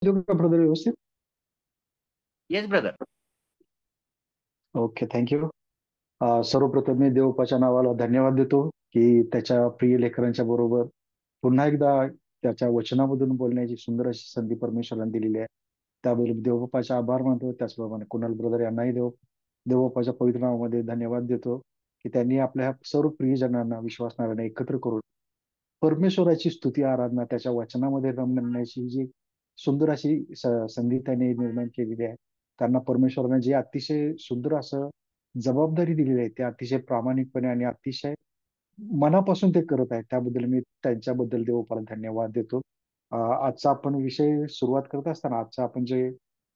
देऊ का ब्रदर व्यवस्थित? Yes brother. Okay, thank you. सर्वप्रथम मी देवपाच्या नावाला धन्यवाद देतो की त्याच्या प्रिय लेकरांच्या बरोबर पुन्हा एकदा त्याच्या वचनामधून बोलण्याची सुंदर अशी संधी परमेश्वराने दिलेली आहे. त्याबद्दल देवबापाचे आभार मानतो. त्याचप्रमाणे कुणाल ब्रदर यांनाही देवबापाच्या पवित्र नावामध्ये धन्यवाद देतो की त्यांनी आपल्या सर्व प्रियजनांना विश्वासणाऱ्यांना एकत्र करून परमेश्वराची स्तुती आराधना त्याच्या वचनामध्ये रमण्याची जी सुंदर अशी संधी त्याने निर्माण केलेली आहे. त्यांना परमेश्वराने जे अतिशय सुंदर असं जबाबदारी दिलेली आहे ते अतिशय प्रामाणिकपणे आणि अतिशय मनापासून ते करत आहेत. त्याबद्दल मी त्यांच्याबद्दल देवपाला धन्यवाद देतो. आजचा आपण विषय सुरुवात करत असताना आजचा आपण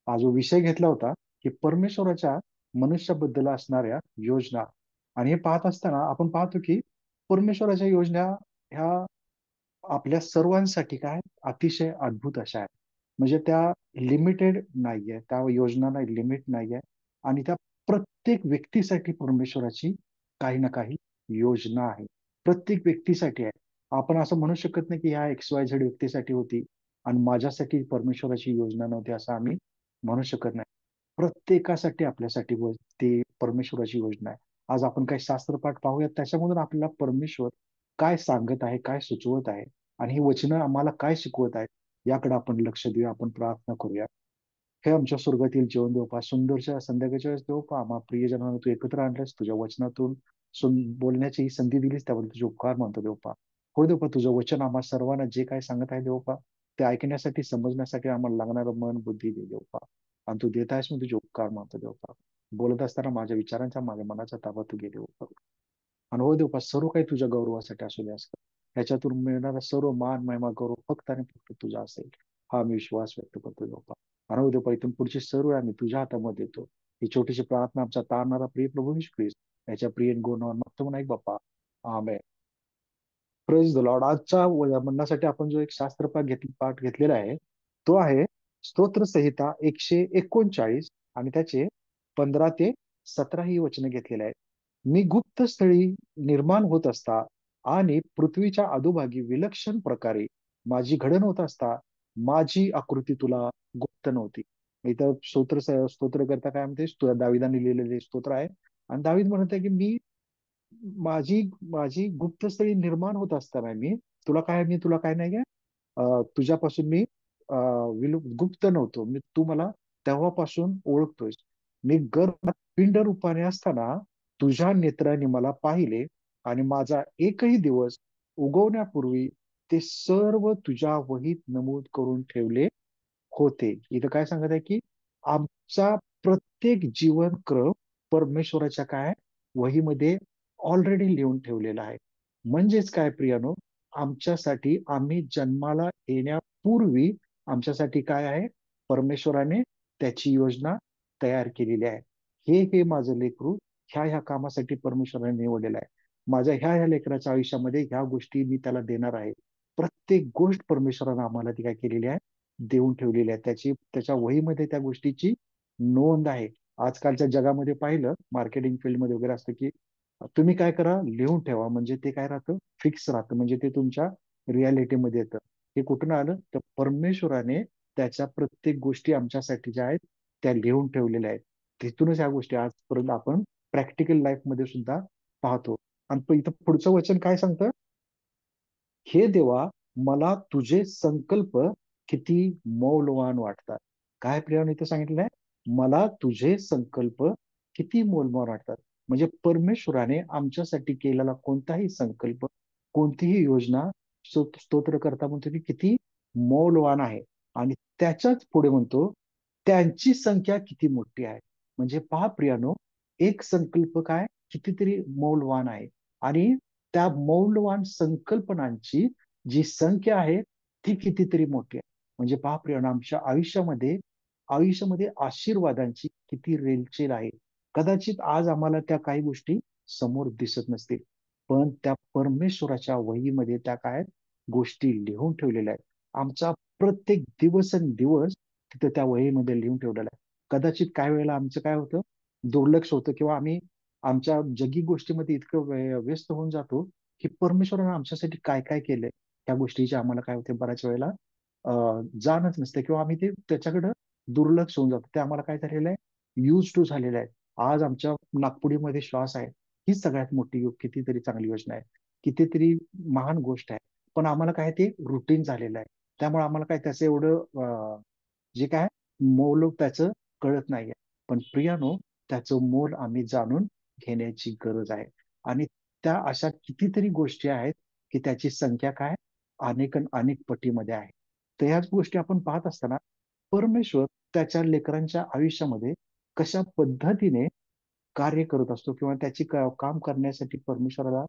हा जो विषय घेतला होता की परमेश्वराच्या मनुष्याबद्दल असणाऱ्या योजना. आणि हे पाहत असताना आपण पाहतो की परमेश्वराच्या योजना ह्या आपल्या सर्वांसाठी काय अतिशय अद्भुत अशा आहेत. म्हणजे त्या लिमिटेड नाहीये, त्या योजनांना लिमिट नाहीये. आणि त्या प्रत्येक व्यक्तीसाठी परमेश्वराची काही ना काही योजना आहे. प्रत्येक व्यक्तीसाठी आहे. आपण असं म्हणू शकत नाही की ह्या XYZ व्यक्तीसाठी होती आणि माझ्यासाठी परमेश्वराची योजना नव्हती असं आम्ही म्हणू शकत नाही. प्रत्येकासाठी आपल्यासाठी ते परमेश्वराची योजना आहे. आज आपण काही शास्त्रपाठ पाहूयात त्याच्यामधून आपल्याला परमेश्वर काय सांगत आहे, काय सुचवत आहे आणि ही वचनं आम्हाला काय शिकवत आहेत याकडे आपण लक्ष देऊया. आपण प्रार्थना करूया. हे आमच्या स्वर्गातील जेवण देवपा सुंदरच्या संध्याकाळच्या वेळेस देवपा आम्हा प्रियजनांना तू एकत्र आणल्यास तुझ्या वचनातून बोलण्याची ही संधी दिलीस त्याबद्दल तुझे उपकार मानतो देवपा. हो देवपा, तुझं वचन आम्हा सर्वांना जे काय सांगत आहे देवपा ते ऐकण्यासाठी समजण्यासाठी आम्हाला लागणारं मन बुद्धी दे देवपा. आणि तू देत आहेस म्हणून तुझे उपकार मानतो देवपा. बोलत असताना माझ्या विचारांच्या माझ्या मनाचा ताबा तू घे देवपा. आणि हो देवपा, सर्व काही तुझ्या गौरवासाठी असू दे असतं. ह्याच्यातून मिळणारा सर्व मान महिमा गौरव फक्त आणि फक्त तुझा असेल हा मी विश्वास व्यक्त करतो देवपा. आणि हो देवपा, इथून पुढची सर्व आम्ही तुझ्या हातामध्ये देतो. ही छोटीशी प्रार्थना आमचा तारणारा प्रिय प्रभू येशू ख्रिस्त याच्या प्रिय गुणावर मागतो म्हणून ऐक बाप्पा. आमेन. Praise the lord. आजच्या म्हणण्यासाठी आपण जो एक पाठ घेतलेला आहे तो आहे स्तोत्र संहिता 139 आणि त्याचे 15 ते 17 ही वचनं घेतलेले आहेत. मी गुप्त स्थळी निर्माण होत असता आणि पृथ्वीच्या अधोभागी विलक्षण प्रकारे माझी घडण होत असता माझी आकृती तुला गुप्त नव्हती. इथं स्तोत्र करता काय म्हणते, दाविदाने लिहिलेले स्तोत्र आहे. आणि दावीद म्हणत आहे की माझी माझी गुप्तस्थळी निर्माण होत असताना मी तुला काय नाही आहे, तुझ्यापासून मी गुप्त नव्हतो. तू मला तेव्हापासून ओळखतोय. मी गर्भात पिंड रूपाने असताना तुझ्या नेत्राने मला पाहिले आणि माझा एकही दिवस उगवण्यापूर्वी ते सर्व तुझ्या वहीत नमूद करून ठेवले होते. इथं काय सांगत आहे की आमचा प्रत्येक जीवनक्रम परमेश्वराच्या काय वहीमध्ये ऑलरेडी लिहून ठेवलेला आहे. म्हणजेच काय प्रियानो, आमच्यासाठी आम्ही जन्माला येण्यापूर्वी आमच्यासाठी काय आहे, परमेश्वराने त्याची योजना तयार केलेली आहे. हे माझं लेकरू ह्या कामासाठी परमेश्वराने निवडलेलं आहे. माझ्या ह्या लेकराच्या आयुष्यामध्ये ह्या गोष्टी मी त्याला देणार आहे. प्रत्येक गोष्ट परमेश्वराने आम्हाला ती काय केलेली आहे, देऊन ठेवलेली आहे. त्याच्या वहीमध्ये त्या गोष्टीची नोंद आहे. आजकालच्या जगामध्ये पाहिलं मार्केटिंग फील्डमध्ये वगैरे असतं की तुम्ही काय करा, लिहून ठेवा. म्हणजे ते काय राहतं, फिक्स राहतं. म्हणजे ते तुमच्या रियालिटीमध्ये येतं. हे कुठून आलं तर परमेश्वराने त्याच्या प्रत्येक गोष्टी आमच्यासाठी ज्या आहेत त्या लिहून ठेवलेल्या आहेत. तिथूनच ह्या गोष्टी आजपर्यंत आपण प्रॅक्टिकल लाईफ मध्ये सुद्धा पाहतो. आणि इथं पुढचं वचन काय सांगतं, हे देवा मला तुझे संकल्प किती मौल्यवान वाटतात. काय प्रियाने इथे सांगितलंय, मला तुझे संकल्प किती मौल्यवान वाटतात. म्हणजे परमेश्वराने आमच्यासाठी केलेला कोणताही संकल्प, कोणतीही योजना स्तोत्र करता म्हणतो की किती मौल्यवान आहे. आणि त्याच्याच पुढे म्हणतो त्यांची संख्या किती मोठी आहे. म्हणजे पहा प्रियानो, एक संकल्प काय कितीतरी मौल्यवान आहे आणि त्या मौल्यवान संकल्पनांची जी संख्या आहे ती कितीतरी मोठी आहे. म्हणजे पहा प्रियानो, आमच्या आयुष्यामध्ये आशीर्वादांची किती रेलचेल आहे. कदाचित आज आम्हाला त्या काही गोष्टी समोर दिसत नसतील, पण त्या परमेश्वराच्या वहीमध्ये त्या काय गोष्टी लिहून ठेवलेल्या आहेत. आमचा प्रत्येक दिवसेंदिवस तिथं त्या वहीमध्ये लिहून ठेवलेला आहे. कदाचित काय वेळेला आमचं काय होतं, दुर्लक्ष होतं किंवा आम्ही आमच्या जगी गोष्टीमध्ये इतकं व्यस्त होऊन जातो की परमेश्वराने आमच्यासाठी काय काय केलंय त्या गोष्टीची आम्हाला काय होते बऱ्याच वेळेला जाणच नसते किंवा आम्ही ते त्याच्याकडं दुर्लक्ष होऊन जातो. ते आम्हाला काय झालेलं आहे, यूज टू झालेलं आहे. आज आमच्या नागपुडीमध्ये श्वास आहे, ही सगळ्यात मोठी कितीतरी चांगली योजना आहे, कितीतरी महान गोष्ट आहे. पण आम्हाला काय ते रुटीन झालेलं आहे. त्यामुळे आम्हाला काय त्याचं एवढं जे काय मोल त्याचं कळत नाहीये. पण प्रियानो, त्याचं मोल आम्ही जाणून घेण्याची गरज आहे. आणि त्या अशा कितीतरी गोष्टी आहेत की त्याची संख्या काय अनेक अनेक पटीमध्ये आहे. तर ह्याच गोष्टी आपण पाहत असताना परमेश्वर त्याच्या लेकरांच्या आयुष्यामध्ये कशा पद्धतीने कार्य करत असतो किंवा त्याची काम करण्यासाठी परमेश्वराला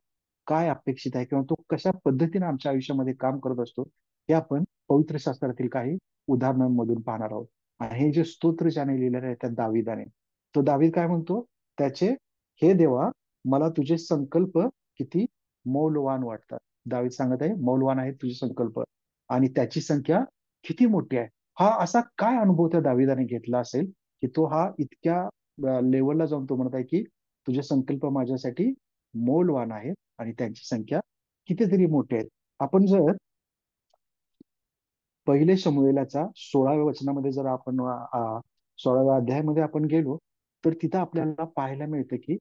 काय अपेक्षित आहे किंवा तो कशा पद्धतीने आमच्या आयुष्यामध्ये काम करत असतो, हे आपण पवित्र शास्त्रातील काही उदाहरणांमधून पाहणार आहोत. आणि हे जे स्तोत्र ज्याने लिहिलेलं आहे त्या दाविदाने, तो दावीद काय म्हणतो, त्याचे हे देवा मला तुझे संकल्प किती मौल्यवान वाटतात. दावीद सांगत आहे मौल्यवान आहेत तुझे संकल्प आणि त्याची संख्या किती मोठी आहे. हा असा काय अनुभव त्या दाविदाने घेतला असेल की तो हा इतक्या लेवलला जाऊन तो म्हणत आहे की तुझे संकल्प माझ्यासाठी मौल्यवान आहेत आणि त्यांची संख्या कितीतरी मोठी आहेत. आपण जर पहिले शमूएलाचा 16व्या वचनामध्ये जर आपण 16व्या अध्यायामध्ये आपण गेलो तर तिथं आपल्याला पाहायला मिळतं की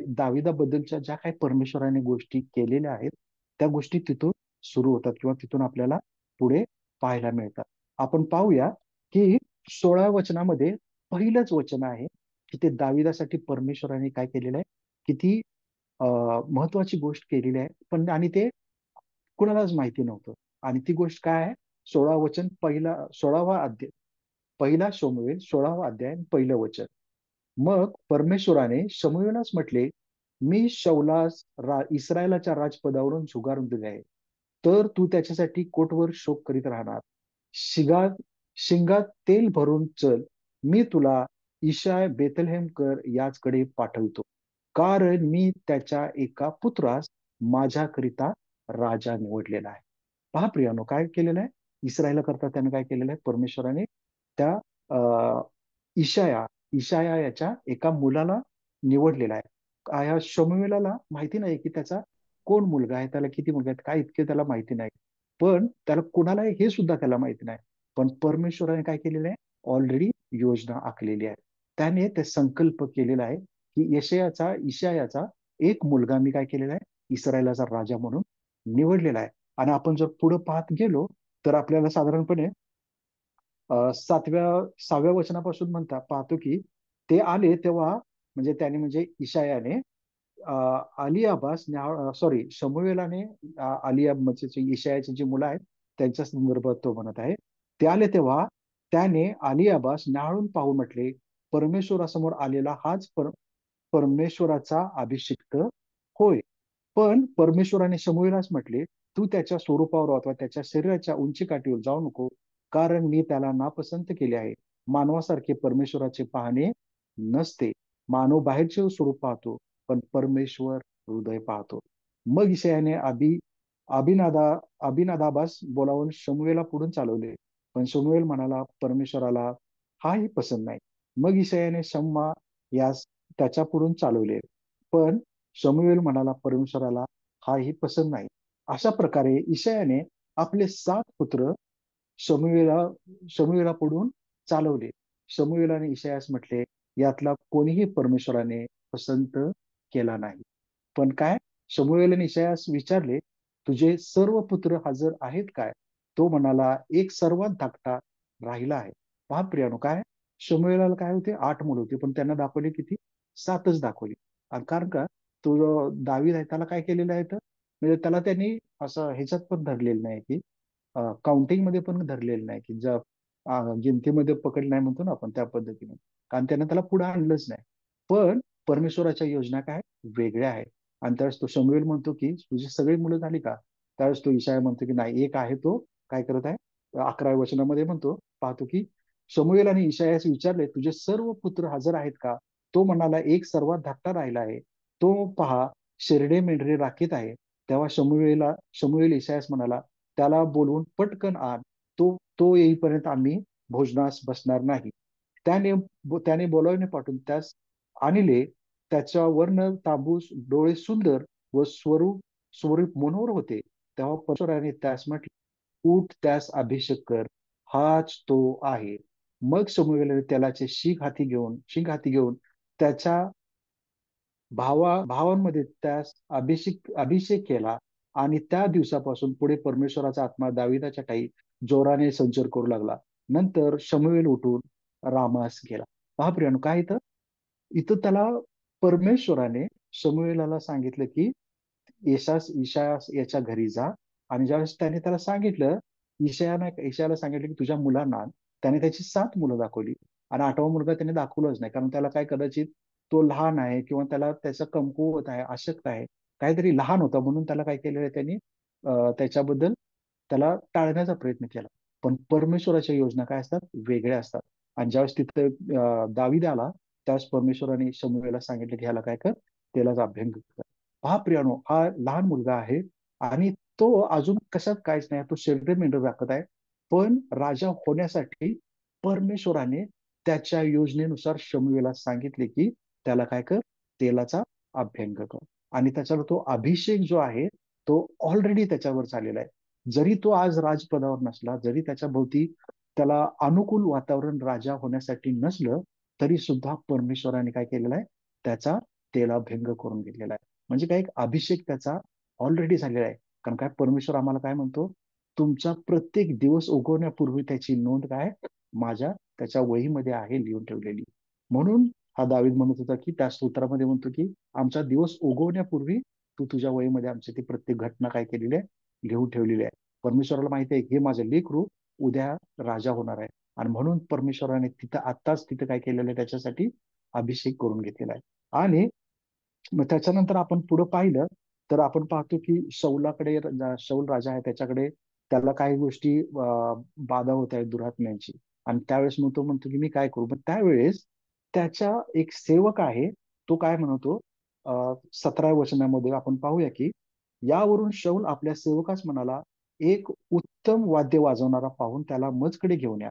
दाविदाबद्दलच्या ज्या काही परमेश्वराने गोष्टी केलेल्या आहेत त्या गोष्टी तिथून सुरू होतात किंवा तिथून आपल्याला पुढे पाहायला मिळतात. आपण पाहूया की 16व्या वचनामध्ये पहिलंच वचन आहे की ते दाविदासाठी परमेश्वराने काय केलेलं आहे, किती महत्वाची गोष्ट केलेली आहे, पण आणि ते कुणालाच माहिती नव्हतं. आणि ती गोष्ट काय आहे, 16 वचन पहिला 16वा अध्याय, पहिला शमूएल 16वा अध्याय पहिलं वचन. मग परमेश्वराने शमूएलास म्हटले, मी शौलास इस्रायलाच्या राजपदावरून झुगारून दिले आहे, तर तू त्याच्यासाठी कोटवर शोक करीत राहणार. शिगात शिंगात तेल भरून चल, मी तुला इशाय बेथलहेमकर याचकडे पाठवतो, कारण मी त्याच्या एका पुत्रास माझ्याकरिता राजा निवडलेला आहे. पहा प्रियानो, काय केलेलं आहे इस्रायला करता त्यानं, काय केलेलं आहे परमेश्वराने त्या अं, इशाया इशाया याच्या एका मुलाला निवडलेला आहे. ह्या शमूएलाला माहिती नाही की त्याचा कोण मुलगा आहे, त्याला किती मुलगा आहेत काय इतके त्याला माहिती नाही. पण त्याला कोणाला आहे हे सुद्धा त्याला माहिती नाही. पण परमेश्वराने काय केलेलं आहे, ऑलरेडी योजना आखलेली आहे. त्याने ते संकल्प केलेला आहे की इशायाचा एक मुलगा मी काय केलेला आहे, इस्रायलाचा राजा म्हणून निवडलेला आहे. आणि आपण जर पुढे पाहत गेलो तर आपल्याला साधारणपणे 6व्या वचनापासून म्हणता पाहतो की ते आले तेव्हा, म्हणजे त्याने म्हणजे इशायाने अली अब्बास सॉरी शमूएलाने अलियाब म्हणजे इशायाची जी मुलं आहेत त्यांच्या संदर्भात तो म्हणत आहे. ते आले तेव्हा त्याने अली अब्बास न्याहाळून पाहून म्हटले, परमेश्वरासमोर आलेला हाच परमेश्वराचा अभिषिक्त होय. पण परमेश्वराने शमूएलास म्हटले, तू त्याच्या स्वरूपावर अथवा त्याच्या शरीराच्या उंची काठीवर जाऊ नको, कारण मी त्याला नापसंत केले आहे. मानवासारखे परमेश्वराचे पाहणे नसते. मानव बाहेरचे स्वरूप पाहतो, पण परमेश्वर हृदय पाहतो. मग इशायाने अभिनादा अभिनादाबास बोलावून शमूएला पुढून चालवले. पण शमूएल म्हणाला परमेश्वराला हाही पसंत नाही. मग इशायाने शम्मा यास त्याच्या पुढून चालवले. पण शमूएल म्हणाला परमेश्वराला हाही पसंत नाही. अशा प्रकारे इशायाने आपले 7 पुत्र शमूएला शमूएला पुढून चालवले. शमूएलाने इशायास म्हटले, यातला कोणीही परमेश्वराने पसंत केला नाही. पण काय, शमूएलाने इशायास विचारले, तुझे सर्व पुत्र हजर आहेत काय? तो म्हणाला, एक सर्वात धाकटा राहिला आहे. पहा प्रियानो, काय शमूएलाला काय होते 8 मुलं होती, पण त्यांना दाखवले किती, 7च दाखवली. आणि कारण का तो जो दावीद आहे त्याला काय केलेलं आहे तर, म्हणजे त्याला त्यांनी असं ह्याच्यात पण धरलेलं नाही की काउंटिंग मध्ये पण धरलेलं नाही की ज्या गिनतीमध्ये पकड नाही म्हणतो ना आपण त्या पद्धतीने, कारण त्यानं त्याला पुढे आणलंच नाही. पण परमेश्वराच्या योजना काय वेगळ्या आहेत. आणि त्यावेळेस तो शमूएल म्हणतो की तुझी सगळी मुलं झाली का, त्यावेळेस तो इशाया म्हणतो की नाही, एक आहे तो काय करत आहे. 11व्या वचनामध्ये म्हणतो, पाहतो की शमूएल आणि इशायास विचारले, तुझे सर्व पुत्र हजर आहेत का? तो म्हणाला, एक सर्वात धाकटा राहिला आहे, तो पहा शेरडे मेंढरे राखीत आहे. तेव्हा शमूएल इशायास म्हणाला, त्याला बोलवून पटकन आण, तो तो येईपर्यंत आम्ही भोजनास बसणार नाही. त्याने त्याने बोलावणे पाठवून त्यास आणले. त्याच्या वर्ण तांबूस, डोळे सुंदर व स्वरूप स्वरूप मनोहर होते. तेव्हा परमेश्वराने त्यास म्हटले, उठ त्यास अभिषेक कर, हाच तो आहे. मग शमूएलाने तेलाचे शींग हाती घेऊन त्याच्या भावांमध्ये त्यास अभिषेक केला. आणि त्या दिवसापासून पुढे परमेश्वराचा आत्मा दाविदाच्या ठायी जोराने संचार करू लागला. नंतर शमूएल उठून रामास गेला. पहा प्रियानो, काय इथं इथं त्याला परमेश्वराने शमूएलाला सांगितलं की ईशायास याच्या घरी जा. आणि ज्यावेळेस त्याने त्याला सांगितलं, ईशायाला सांगितलं की तुझ्या मुलांना आण. त्याने त्याची 7 मुलं दाखवली. आणि 8वा मुलगा त्याने दाखवलाच नाही, कारण त्याला काय, कदाचित तो लहान आहे किंवा त्याला त्याचा कमकुवत आहे, अशक्त आहे, काहीतरी लहान होता, म्हणून त्याला काय केलेलं आहे त्यांनी, त्याच्याबद्दल त्याला टाळण्याचा प्रयत्न केला. पण परमेश्वराच्या योजना काय असतात, वेगळ्या असतात. आणि ज्यावेळेस तिथे दावीद आला, त्यावेळेस परमेश्वराने शमूएला सांगितलं की ह्याला काय कर, त्यालाच अभ्यंग कर. हा प्रियानो, हा लहान मुलगा आहे. आणि तो अजून कशात काहीच नाही, तो शेरडे मेंढर राखत आहे. पण राजा होण्यासाठी परमेश्वराने त्याच्या योजनेनुसार शमूएला सांगितले की त्याला काय कर, तेलाचा अभ्यंग कर. आणि त्याच्यावर तो अभिषेक जो आहे तो ऑलरेडी त्याच्यावर झालेला आहे. जरी तो आज राजपदावर नसला, जरी त्याच्या भोवती त्याला अनुकूल वातावरण राजा होण्यासाठी नसलं, तरी सुद्धा परमेश्वराने काय केलेलं आहे, त्याचा तेलाभ्यंग करून घेतलेला आहे. म्हणजे काय, एक अभिषेक त्याचा ऑलरेडी झालेला आहे. कारण काय, परमेश्वर आम्हाला काय म्हणतो, तुमचा प्रत्येक दिवस उगवण्यापूर्वी त्याची नोंद काय माझ्या त्याच्या वहीमध्ये आहे लिहून ठेवलेली. म्हणून हा दावीद म्हणत होता की त्या स्तोत्रामध्ये म्हणतो की आमचा दिवस उगवण्यापूर्वी तू तुझ्या वहीमध्ये आमची ती प्रत्येक घटना काय केलेली आहे, लिहून ठेवलेली आहे. परमेश्वराला माहिती आहे की हे माझं लेकरू उद्या राजा होणार आहे. आणि म्हणून परमेश्वराने तिथं आत्ताच तिथं काय केलेलं आहे, त्याच्यासाठी अभिषेक करून घेतलेला आहे. आणि मग त्याच्यानंतर आपण पुढे पाहिलं तर आपण पाहतो की शौल राजा आहे, त्याच्याकडे त्याला काही गोष्टी बाधा होत आहेत दुरात्म्यांची. आणि त्यावेळेस मग तो म्हणतो की मी काय करू. पण त्यावेळेस त्याच्या एक सेवक आहे, तो काय म्हणतो, 17व्या वचनामध्ये आपण पाहूया की यावरून शौल आपल्या सेवकास म्हणाला, एक उत्तम वाद्य वाजवणारा पाहून त्याला मजकडे घेऊन या.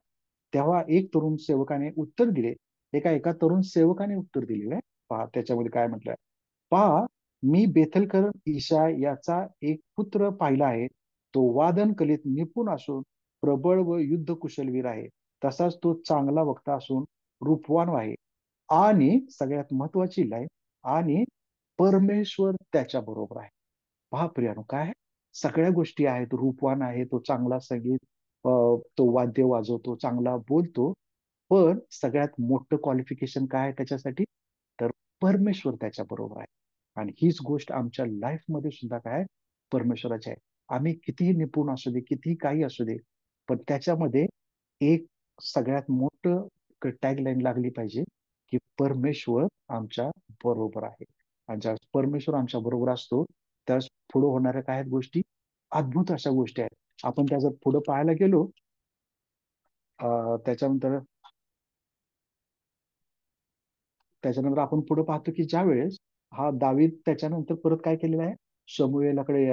तेव्हा एक तरुण सेवकाने उत्तर दिले, एका तरुण सेवकाने उत्तर दिलेलं आहे. पहा त्याच्यामध्ये काय म्हटलंय, पहा, मी बेथलकर ईशा याचा एक पुत्र पाहिला आहे. तो वादन कलेत निपुण असून प्रबळ व युद्ध कुशलवीर आहे. तसाच तो चांगला वक्ता असून रूपवान आहे. आणि सगळ्यात महत्वाची लाईन, आणि परमेश्वर त्याच्या बरोबर आहे. पहा प्रियानो, काय आहे? सगळ्या गोष्टी आहेत, रूपवान आहे, तो चांगला संगीत, तो वाद्य वाजवतो, चांगला बोलतो. पण सगळ्यात मोठं क्वालिफिकेशन काय आहे त्याच्यासाठी, तर परमेश्वर त्याच्या बरोबर आहे. आणि हीच गोष्ट आमच्या लाईफ मध्ये सुद्धा काय आहे, परमेश्वराची आहे. आम्ही कितीही निपुण असू दे, कितीही काही असू दे, पण त्याच्यामध्ये एक सगळ्यात मोठं टॅगलाईन लागली पाहिजे की परमेश्वर आमच्या बरोबर आहे. आणि ज्या परमेश्वर आमच्या बरोबर असतो, त्यास पुढे होणाऱ्या काय आहेत गोष्टी, अद्भुत अशा गोष्टी आहेत. आपण त्या जर पुढे पाहायला गेलो, त्याच्यानंतर त्याच्यानंतर आपण पुढे पाहतो की ज्या वेळेस हा दावीद त्याच्यानंतर परत काय केलेलं आहे, शमूएलाकडे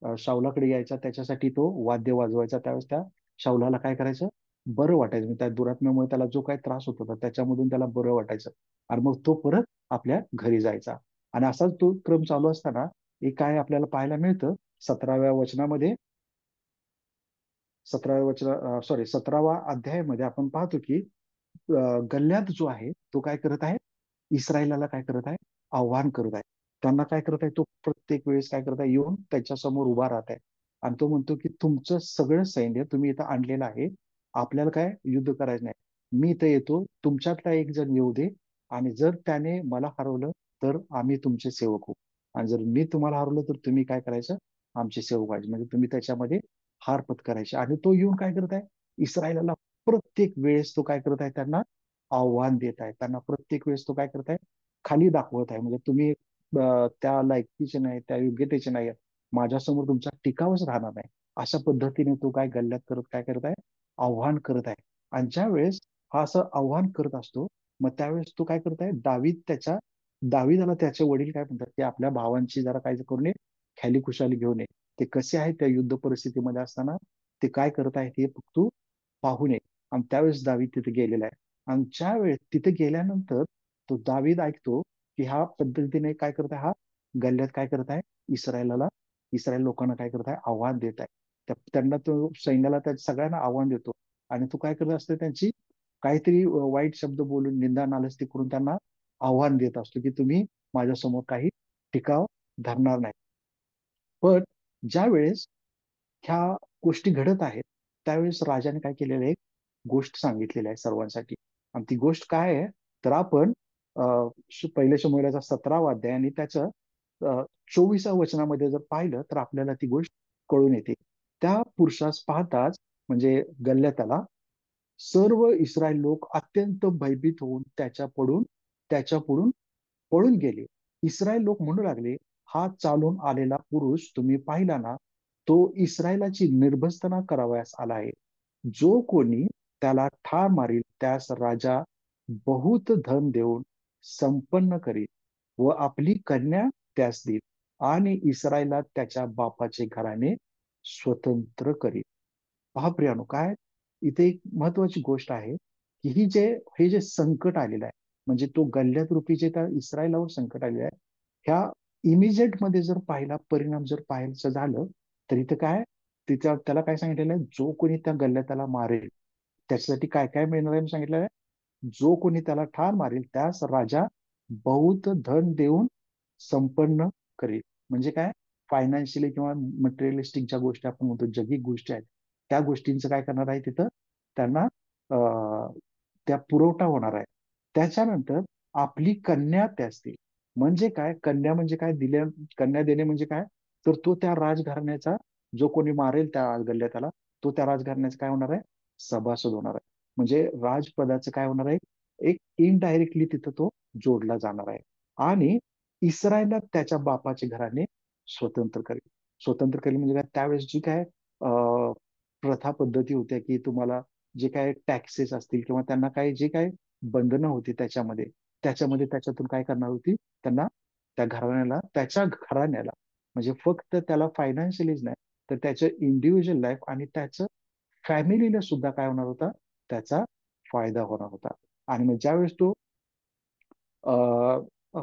शाऊलाकडे यायचा, त्याच्यासाठी तो वाद्य वाजवायचा. त्यावेळेस त्या शाऊलाला काय करायचं, बरं वाटायचं. म्हणजे त्या दुरात्म्यामुळे त्याला जो काही त्रास होत होता त्याच्यामधून त्याला बरं वाटायचं. आणि मग तो परत आपल्या घरी जायचा. आणि असाच तो क्रम चालू असताना एक काय आपल्याला पाहायला मिळतं, 17व्या वचनामध्ये, 17वा अध्यायामध्ये आपण पाहतो की गल्ल्यात जो आहे तो काय करत आहे, इस्रायलाला काय करत आहे, आव्हान करत आहे. त्यांना काय करत आहे, तो प्रत्येक वेळेस काय करत आहे, येऊन त्याच्या समोर उभा राहत आहे. आणि तो म्हणतो की तुमचं सगळं सैन्य तुम्ही इथं आणलेलं आहे, आपल्याला काय युद्ध करायचं नाही. मी इथं येतो, तुमच्यातला एक जण येऊ दे, आणि जर त्याने मला हरवलं तर आम्ही तुमचे सेवक होऊ. आणि जर मी तुम्हाला हरवलं तर तुम्ही काय करायचं, आमचे सेवक व्हायचे. म्हणजे तुम्ही त्याच्यामध्ये हार पत्करायचे. आणि तो येऊन काय करत आहे, इस्रायलाला प्रत्येक वेळेस तो काय करत आहे, त्यांना आव्हान देत आहे. त्यांना प्रत्येक वेळेस तो काय करत आहे, खाली दाखवत आहे. म्हणजे तुम्ही त्या लायकीचे नाही, त्या योग्यतेचे नाही, माझ्यासमोर तुमचा टिकावच राहणार नाही. अशा पद्धतीने तो काय गल्ल्यात करत काय करत आहे, आव्हान करत आहे. आणि ज्या वेळेस हा असं आव्हान करत असतो, मग त्यावेळेस तो काय करत आहे, दावीदाला त्याचे वडील काय म्हणतात की आपल्या भावांची जरा काय करून ये, ख्याली खुशाली घेऊन ये. ते कसे आहेत त्या युद्ध परिस्थितीमध्ये असताना ते काय करत आहेत हे फक्त तू पाहून ये. आणि त्यावेळेस दावीद तिथे गेलेला आहे. आणि ज्या वेळेस तिथे गेल्यानंतर तो दावीद ऐकतो की हा पद्धतीने काय करत आहे, हा गल्ल्यात काय करत आहे, इस्रायल लोकांना काय करत आहे, आव्हान देत आहे. त्यांना तो सैन्याला त्या सगळ्यांना आव्हान देतो आणि तो काय करत असतो त्यांची काहीतरी वाईट शब्द बोलून निंदा नालस्ती करून त्यांना आव्हान देत असतो की तुम्ही माझ्यासमोर काही टिकाव धरणार नाही. पण ज्या वेळेस ह्या गोष्टी घडत आहेत त्यावेळेस राजाने काय केलेलं आहे, एक गोष्ट सांगितलेली आहे सर्वांसाठी. आणि ती गोष्ट काय आहे, तर आपण पहिल्या शमूएलाचा 17वा अध्याय आणि त्याचं 24व्या वचनामध्ये जर पाहिलं तर आपल्याला ती गोष्ट कळून येते. त्या पुरुषास पाहताच म्हणजे गल्ल्याताला सर्व इस्रायल लोक अत्यंत भयभीत होऊन त्याच्या पुढून पळून गेले. इस्रायल लोक म्हणू लागले, हा चालून आलेला पुरुष तुम्ही पाहिला ना, तो इस्रायलाची निर्भस्तना करावयास आला आहे. जो कोणी त्याला ठार मारील त्यास राजा बहुत धन देऊन संपन्न करील व आपली कन्या त्यास देईल आणि इस्रायलात त्याच्या बापाचे घराणे स्वतंत्र करील. पहा प्रियानो, काय इथे एक महत्वाची गोष्ट आहे की हे जे संकट आलेलं आहे, म्हणजे तो गल्ल्यात रूपी जे त्या इस्रायलावर संकट आलेलं आहे, ह्या इमिजिएट मध्ये जर पाहिला परिणाम जर पाहायचं झालं तर इथं काय, त्याला काय सांगितलेलं आहे, जो कोणी त्या गल्ल्याताला मारेल त्याच्यासाठी काय काय मिळणार आहे सांगितलेलं आहे. जो कोणी त्याला ठार मारेल त्यास राजा बहुत धन देऊन संपन्न करेल. म्हणजे काय, फायनान्शियली किंवा मटेरियलिस्टिक ज्या गोष्टी आपण म्हणतो जगिक गोष्टी आहेत त्या गोष्टींचं काय करणार आहे तिथं त्यांना त्या पुरवठा होणार आहे. त्याच्यानंतर आपली कन्या त्यास देईल. म्हणजे काय, कन्या म्हणजे काय कन्या देणे म्हणजे काय, तर तो त्या राजघराण्याचा जो कोणी मारेल त्या गल्ल्यात त्याला, तो त्या राजघराण्याचा काय होणार आहे, सभासद होणार आहे. म्हणजे राजपदाचं काय होणार आहे, एक इनडायरेक्टली तिथं तो जोडला जाणार आहे. आणि इस्रायलात त्याच्या बापाचे घराने स्वतंत्र करेल. स्वतंत्र करेल म्हणजे काय, त्यावेळेस जी काय प्रथा पद्धती होत्या की तुम्हाला जे काय टॅक्सेस असतील किंवा त्यांना काय जे काय बंधनं होती त्याच्यातून काय करणार होती, त्यांना त्याच्या घराण्याला म्हणजे फक्त त्याला फायनान्शियलीच नाही तर त्याचं इंडिव्हिज्युअल लाईफ आणि त्याचं फॅमिलीला सुद्धा काय होणार होता, त्याचा फायदा होणार होता. आणि मग ज्यावेळेस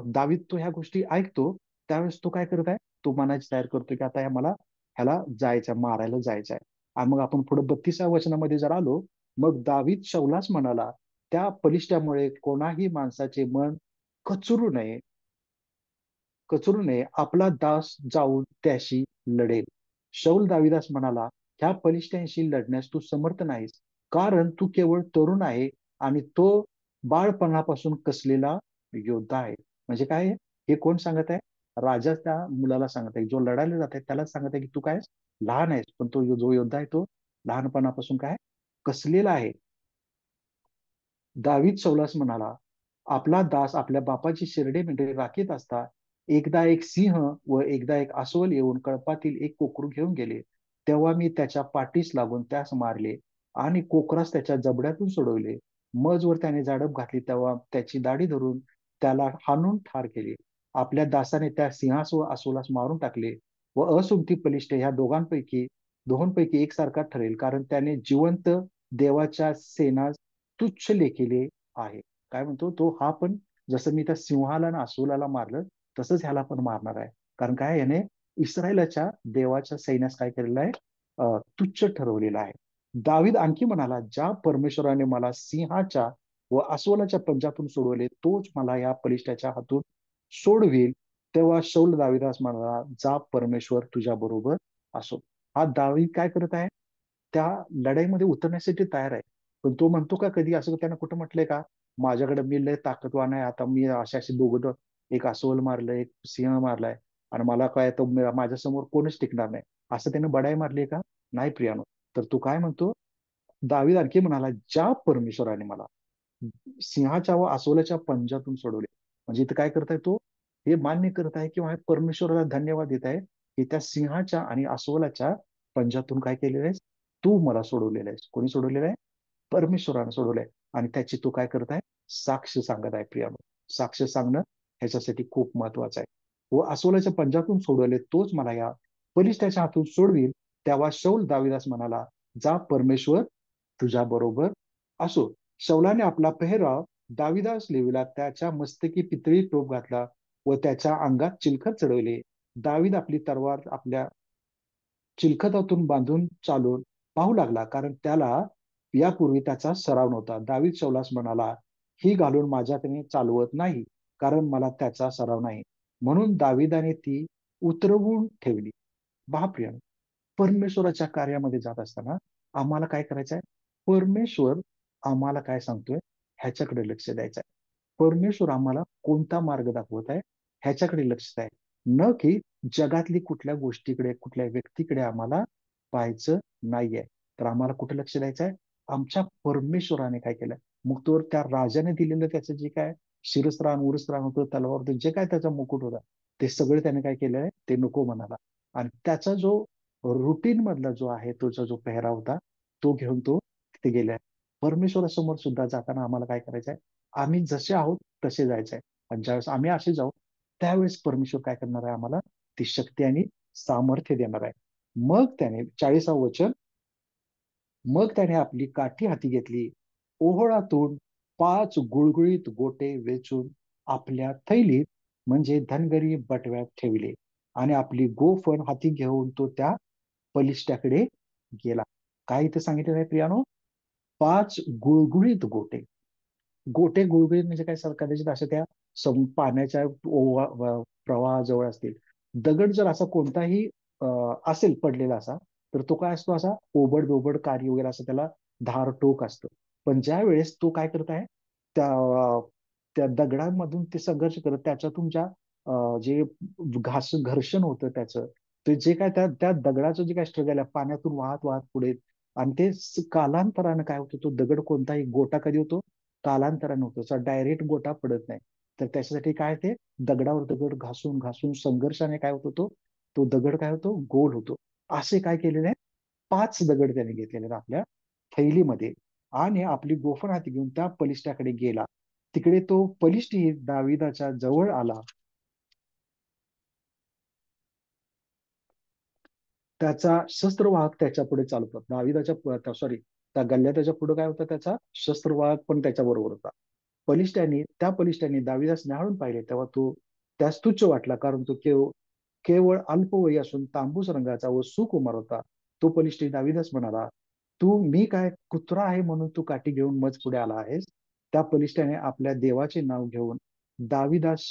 दावीद तो ह्या गोष्टी ऐकतो त्यावेळेस तो काय करत आहे, तो मनाची तयार करतो की आता मला ह्याला जायचं, मारायला जायचं आहे. आणि मग आपण पुढे 32व्या वचनामध्ये जर आलो, मग दावीद शौलास म्हणाला, त्या बलिष्ठामुळे कोणाही माणसाचे मन कचरू नये कचरू नये, आपला दास जाऊन त्याशी लढेल. शौल दाविदास म्हणाला, ह्या बलिष्ठांशी लढण्यास तू समर्थ नाहीस, कारण तू केवळ तरुण आहे आणि तो बाळपणापासून कसलेला योद्धा आहे. म्हणजे काय आहे? हे कोण सांगत आहे, राजा त्या मुलाला सांगत आहे, जो लढायला जात आहे त्याला सांगत आहे की तू काय लहान आहेस, पण तो जो योद्धा आहे तो लहानपणापासून काय कसलेला आहे. दावीद शौलास म्हणाला, आपला दास आपल्या बापाची शिरडे मेंढरे राखीत असता एकदा एक सिंह व एकदा एक अस्वल येऊन कळपातील एक कोकरू घेऊन गेले. तेव्हा मी त्याच्या पाठीस लागून त्यास मारले आणि कोकरास त्याच्या जबड्यातून सोडवले. मजवर त्याने झाडप घातली तेव्हा त्याची दाढी धरून त्याला हाणून ठार केले. आपल्या दासाने त्या सिंहास व अस्वलास मारून टाकले व असुमती बलिष्ठ ह्या दोघांपैकी एकसारखा ठरेल, कारण त्याने जिवंत देवाच्या सेनास तुच्छ लेखिले आहे. काय म्हणतो तो, हा पण जसं मी त्या सिंहाला आणि अस्वलाला मारलं तसंच ह्याला पण मारणार आहे. कारण काय, याने इस्रायलाच्या देवाच्या सैन्यास काय केलेलं आहे, तुच्छ ठरवलेलं आहे. दावीद आणखी म्हणाला, ज्या परमेश्वराने मला सिंहाच्या व अस्वलाच्या पंजातून सोडवले तोच मला या बलिष्ठाच्या हातून सोडविल. तेव्हा शौल दाविदास म्हणाला, जा परमेश्वर तुझ्या बरोबर असो. हा दावीद काय करत आहे, त्या लढाईमध्ये उतरण्यासाठी तयार आहे. पण तो म्हणतो का कधी असं, त्यानं कुठं म्हटलंय का, माझ्याकडे मी लय ताकदवान आहे, आता मी अशी दोघं, एक अस्वल मारलंय एक सिंह मारलाय आणि मला काय तो माझ्यासमोर कोणच टिकणार नाही, असं त्यानं बडाई मारली का, नाही प्रियानो. तर तू काय म्हणतो, दावीद आणखी म्हणाला, ज्या परमेश्वराने मला सिंहाच्या व अस्वलाच्या पंजातून सोडवले. म्हणजे इथं काय करताय तो, हे मान्य करत आहे किंवा परमेश्वराला धन्यवाद देत आहे की त्या सिंहाच्या आणि अस्वलाच्या पंजातून काय केलेलं आहे, तू मला सोडवलेलं आहेस. कोणी सोडवलेलं आहे, परमेश्वरानं सोडवलंय. आणि त्याची तो काय करत आहे, साक्ष सांगत आहे प्रियानो. साक्ष सांगणं ह्याच्यासाठी खूप महत्वाचं आहे. व अस्वलाच्या पंजातून सोडवले तोच मला या बलिष्ठाच्या हातून सोडवील. तेव्हा शौल दाविदास म्हणाला, जा परमेश्वर तुझ्या बरोबर असो. शौलाने आपला पेहराव दाविदास लिविला, त्याच्या मस्तकी पितळी टोप घातला व त्याच्या अंगात चिलखत चढवले. दावीद आपली तलवार आपल्या चिलखतातून बांधून चालून पाहू लागला, कारण त्याला यापूर्वी त्याचा सराव नव्हता. दावीद शौलास म्हणाला, ही घालून माझ्याकडे चालवत नाही, कारण मला त्याचा सराव नाही. म्हणून दाविदाने ती उतरवून ठेवली. बापरे! परमेश्वराच्या कार्यामध्ये जात असताना आम्हाला काय करायचं आहे? परमेश्वर आम्हाला काय सांगतोय ह्याच्याकडे लक्ष द्यायचं आहे. परमेश्वर आम्हाला कोणता मार्ग दाखवत आहे ह्याच्याकडे लक्ष आहे, न की जगातली कुठल्या गोष्टीकडे, कुठल्या व्यक्तीकडे आम्हाला पाहायचं नाहीये. तर आम्हाला कुठे लक्ष द्यायचं आहे? आमच्या परमेश्वराने काय केलं. मग तो त्या राजाने दिलेलं त्याचं जे काय शिरस्त्राण उरस्त्राण होतं, तलवार होतं, जे काय त्याचा मुकुट होता, ते सगळे त्याने काय केलंय, ते नको म्हणाला. आणि त्याचा जो रुटीन मधला जो आहे, तो जो पेहराव होता, तो घेऊन तो तिथे गेलाय. परमेश्वरासमोर सुद्धा जाताना आम्हाला काय करायचंय? आम्ही जसे आहोत तसे जायचंय. आणि ज्यावेळेस आम्ही असे जाऊ, त्यावेळेस परमेश्वर काय करणार आहे? आम्हाला ती शक्ती आणि सामर्थ्य देणार आहे. मग त्याने 40व वचन, मग त्याने आपली काठी हाती घेतली, ओहळातून 5 गुळगुळीत गोटे वेचून आपल्या थैलीत म्हणजे धनगरी बटव्यात ठेवले, आणि आपली गोफण हाती घेऊन तो त्या बलिष्ठाकडे गेला. काय इथे सांगितलेलं आहे प्रियानो? 5 गुळगुळीत गोटे. गोटे गुळगुळीत म्हणजे काय सर, कदाचित अशा त्या पाण्याच्या प्रवाहाजवळ असतील. दगड जर असा कोणताही असेल पडलेला असा, तर तो काय असतो? असा ओबड दोबड कारी वगैरे असं त्याला धार टोक असतं. पण ज्या वेळेस तो काय करत आहे, त्या त्या दगडांमधून ते संघर्ष करत त्याच्यातून ज्या जे घर्षण होतं त्याचं, ते जे काय त्या त्या दगडाचं जे काय स्ट्रगल आहे, पाण्यातून वाहत वाहत पुढे, आणि ते कालांतरानं काय होतं, तो दगड कोणताही गोटा कधी होतो? कालांतरानं होतो. डायरेक्ट गोटा पडत नाही. तर त्याच्यासाठी काय, ते दगडावर दगड घासून घासून संघर्षाने काय होतो, तो दगड काय होतो? गोल होतो. असे काय केलेले आहे? 5 दगड त्याने घेतलेले आहेत आपल्या थैलीमध्ये, आणि आपली गोफण हाती घेऊन त्या बलिष्ठाकडे गेला. तिकडे तो बलिष्ठही दाविदाच्या जवळ आला. त्याचा शस्त्रवाहक त्याच्या पुढे चालत होता. दाविदाच्या सॉरी, त्या गल्ल्या त्याच्या पुढे काय होता? त्याचा शस्त्रवाहक पण त्याच्या बरोबर होता. त्या बलिष्ठाने दाविदास न्याहाळून पाहिले, तेव्हा तो त्यास तुच्छ वाटला, कारण तो केवळ अल्पवयी असून तांबूस रंगाचा व सुकुमार होता. तो बलिष्ठ दाविदास म्हणाला, तू मी काय कुत्रा आहे म्हणून तू काठी घेऊन मज पुढे आला आहेस? त्या बलिष्ठाने आपल्या देवाचे नाव घेऊन दाविदास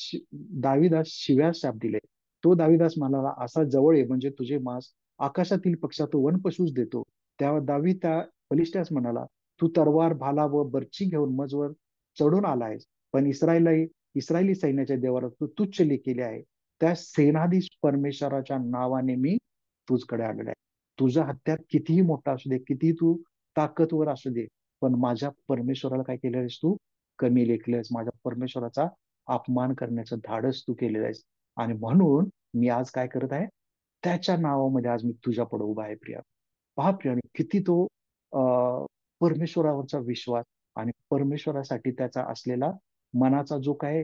दाविदास शिव्या शाप दिले. तो दाविदास म्हणाला, असा जवळ ये म्हणजे तुझे मांस आकाशातील पक्षा तो वनपशूच देतो. तेव्हा दावीद त्या बलिष्ठास म्हणाला, तू तरवार, भाला व बर्ची घेऊन मजवर चढून आला आहेस, पण इस्रायली सैन्याच्या देवाला तू तुच्छ केले आहे. त्या सेनाधीश परमेश्वराच्या नावाने मी तुझकडे आलेला आहे. तुझा हत्यार कितीही मोठा असू दे, कितीही तू ताकदवर असू दे, पण माझ्या परमेश्वराला काय केलेलं आहेस तू? कमी लेखलंयस. माझ्या परमेश्वराचा अपमान करण्याचं धाडस तू केलेलं आहेस. आणि म्हणून मी आज काय करत आहे? त्याच्या नावामध्ये आज मी तुझ्या पुढे उभा आहे प्रिया. पहा प्रिया, किती तो परमेश्वरावरचा विश्वास आणि परमेश्वरासाठी त्याचा असलेला मनाचा जो काय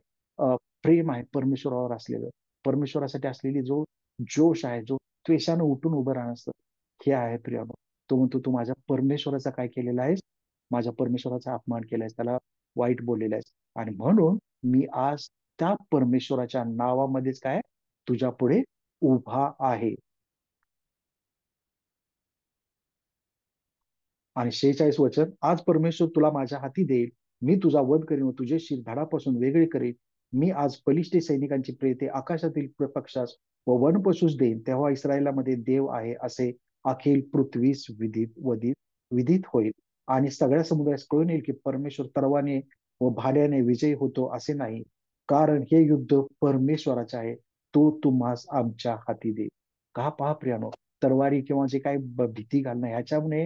प्रेम आहे परमेश्वरावर असलेलं, परमेश्वरासाठी असलेली जो जोश आहे, जो त्वेषानं उठून उभं राहणं असतं, हे आहे प्रियानो. तो म्हणतो, तू माझ्या परमेश्वराचा काय केलेला आहेस? माझ्या परमेश्वराचा अपमान केलायस, त्याला वाईट बोललेला आहेस. आणि म्हणून मी आज त्या परमेश्वराच्या नावामध्येच काय तुझ्या पुढे उभा आहे. आणि 46 वचन, आज परमेश्वर तुला माझ्या हाती देईल. मी तुझा वध करीन व तुझे शिर धडापासून वेगळे करीन. मी आज बलिष्ठ सैनिकांची प्रेते आकाशातील पक्षास व वनपशूस देईन. तेव्हा इस्रायलामध्ये देव आहे असे अखिल पृथ्वीस विदित होईल. आणि सगळ्या समुदायास कळून येईल की परमेश्वर तरवाने व भाल्याने विजयी होतो असे नाही, कारण हे युद्ध परमेश्वराचे आहे. तो तुम्हास आमच्या हाती देईल. का? पहा प्रियानो, तरवारी किंवा जे काही भीती घालणं ह्याच्यामुळे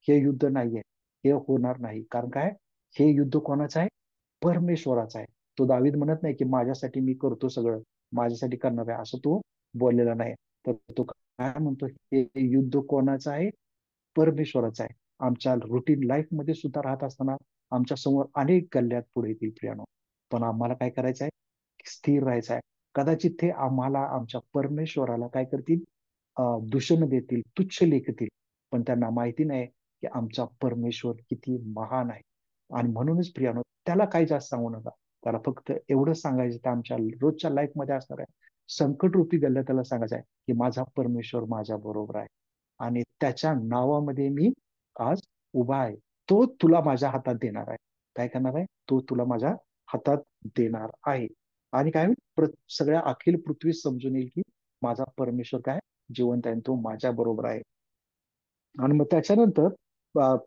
हे युद्ध नाहीये, हे होणार नाही. कारण काय? हे युद्ध कोणाचं आहे? परमेश्वराचा आहे. तो दावीद म्हणत नाही की माझ्यासाठी मी करतो सगळं, माझ्यासाठी करणार आहे, असं तो बोललेला नाही. तर तो काय म्हणतो? हे युद्ध कोणाचं आहे? परमेश्वराचं आहे. आमच्या रुटीन लाईफ मध्ये सुद्धा राहत असताना आमच्या समोर अनेक गल्ल्यात पुढे येतील प्रियानो, पण आम्हाला काय करायचं आहे? स्थिर राहायचं आहे. कदाचित ते आम्हाला आमच्या परमेश्वराला काय करतील? दूषण देतील, तुच्छ लेखतील, पण त्यांना माहिती नाही की आमचा परमेश्वर किती महान आहे. आणि म्हणूनच प्रियानो, त्याला काही जास्त सांगू नका. त्याला फक्त एवढंच सांगायचं, तर आमच्या रोजच्या लाईफ मध्ये असणार आहे संकट रूपी गल्ल्या त्याला सांगायचं आहे की माझा परमेश्वर माझ्या बरोबर आहे. आणि त्याच्या नावामध्ये मी आज उभा आहे. तो तुला माझ्या हातात देणार आहे. काय करणार आहे? तो तुला माझ्या हातात देणार आहे. आणि काय होईल? सगळ्या अखिल पृथ्वी समजून येईल की माझा परमेश्वर काय जिवंत आहे, तो माझ्या बरोबर आहे. आणि मग त्याच्यानंतर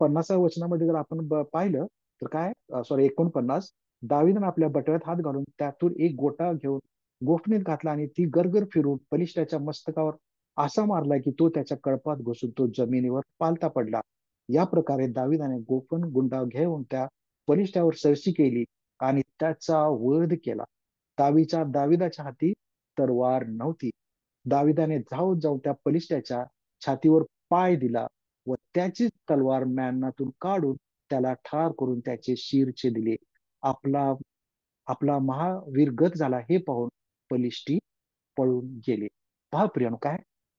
50व्या वचनामध्ये जर आपण पाहिलं तर काय, सॉरी, 49, दावीदने आपल्या बटव्यात हात घालून त्यातून एक गोटा घेऊन गोफणीत घातला आणि ती गरगर फिरून बलिष्ठाच्या मस्तकावर असा मारला की तो त्याच्या कळपात घुसून तो जमिनीवर पालथा पडला. या प्रकारे दावीदाने गोफण गुंडा घेऊन त्या बलिष्ठावर सरशी केली आणि त्याचा वध केला. दाविदाच्या हाती तरवार नव्हती. दाविदाने धावत जाऊन त्या बलिष्ठाच्या छातीवर पाय दिला व त्याचीच तलवार म्यानातून काढून त्याला ठार करून त्याचे शिर छेदले. आपला आपला महावीर गत झाला हे पाहून बलिष्ठी पळून गेले. पहा प्रियानो, काय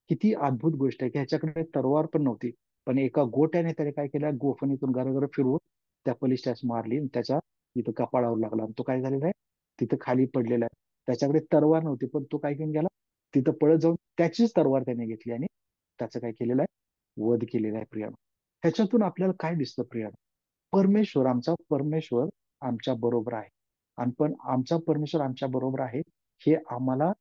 किती अद्भुत गोष्ट आहे की ह्याच्याकडे तरवार पण नव्हती, पण एका गोट्याने त्याने काय केलं, गोफणीतून गरगर फिरवून त्या बलिष्ठास मारली आणि त्याच्या तिथं कपाळावर लागला आणि तो काय झालेला आहे, तिथं खाली पडलेला आहे. त्याच्याकडे तरवार नव्हती, पण तो काय घेऊन गेला, तिथं पळत जाऊन त्याचीच तरवार त्याने घेतली आणि त्याचं काय केलेलं आहे, वध केलेला आहे प्रियानो. ह्याच्यातून आपल्याला काय दिसतं प्रियानो? परमेश्वर आमच्या बरोबर आहे. आणि पण आमचा परमेश्वर आमच्या बरोबर आहे हे आम्हाला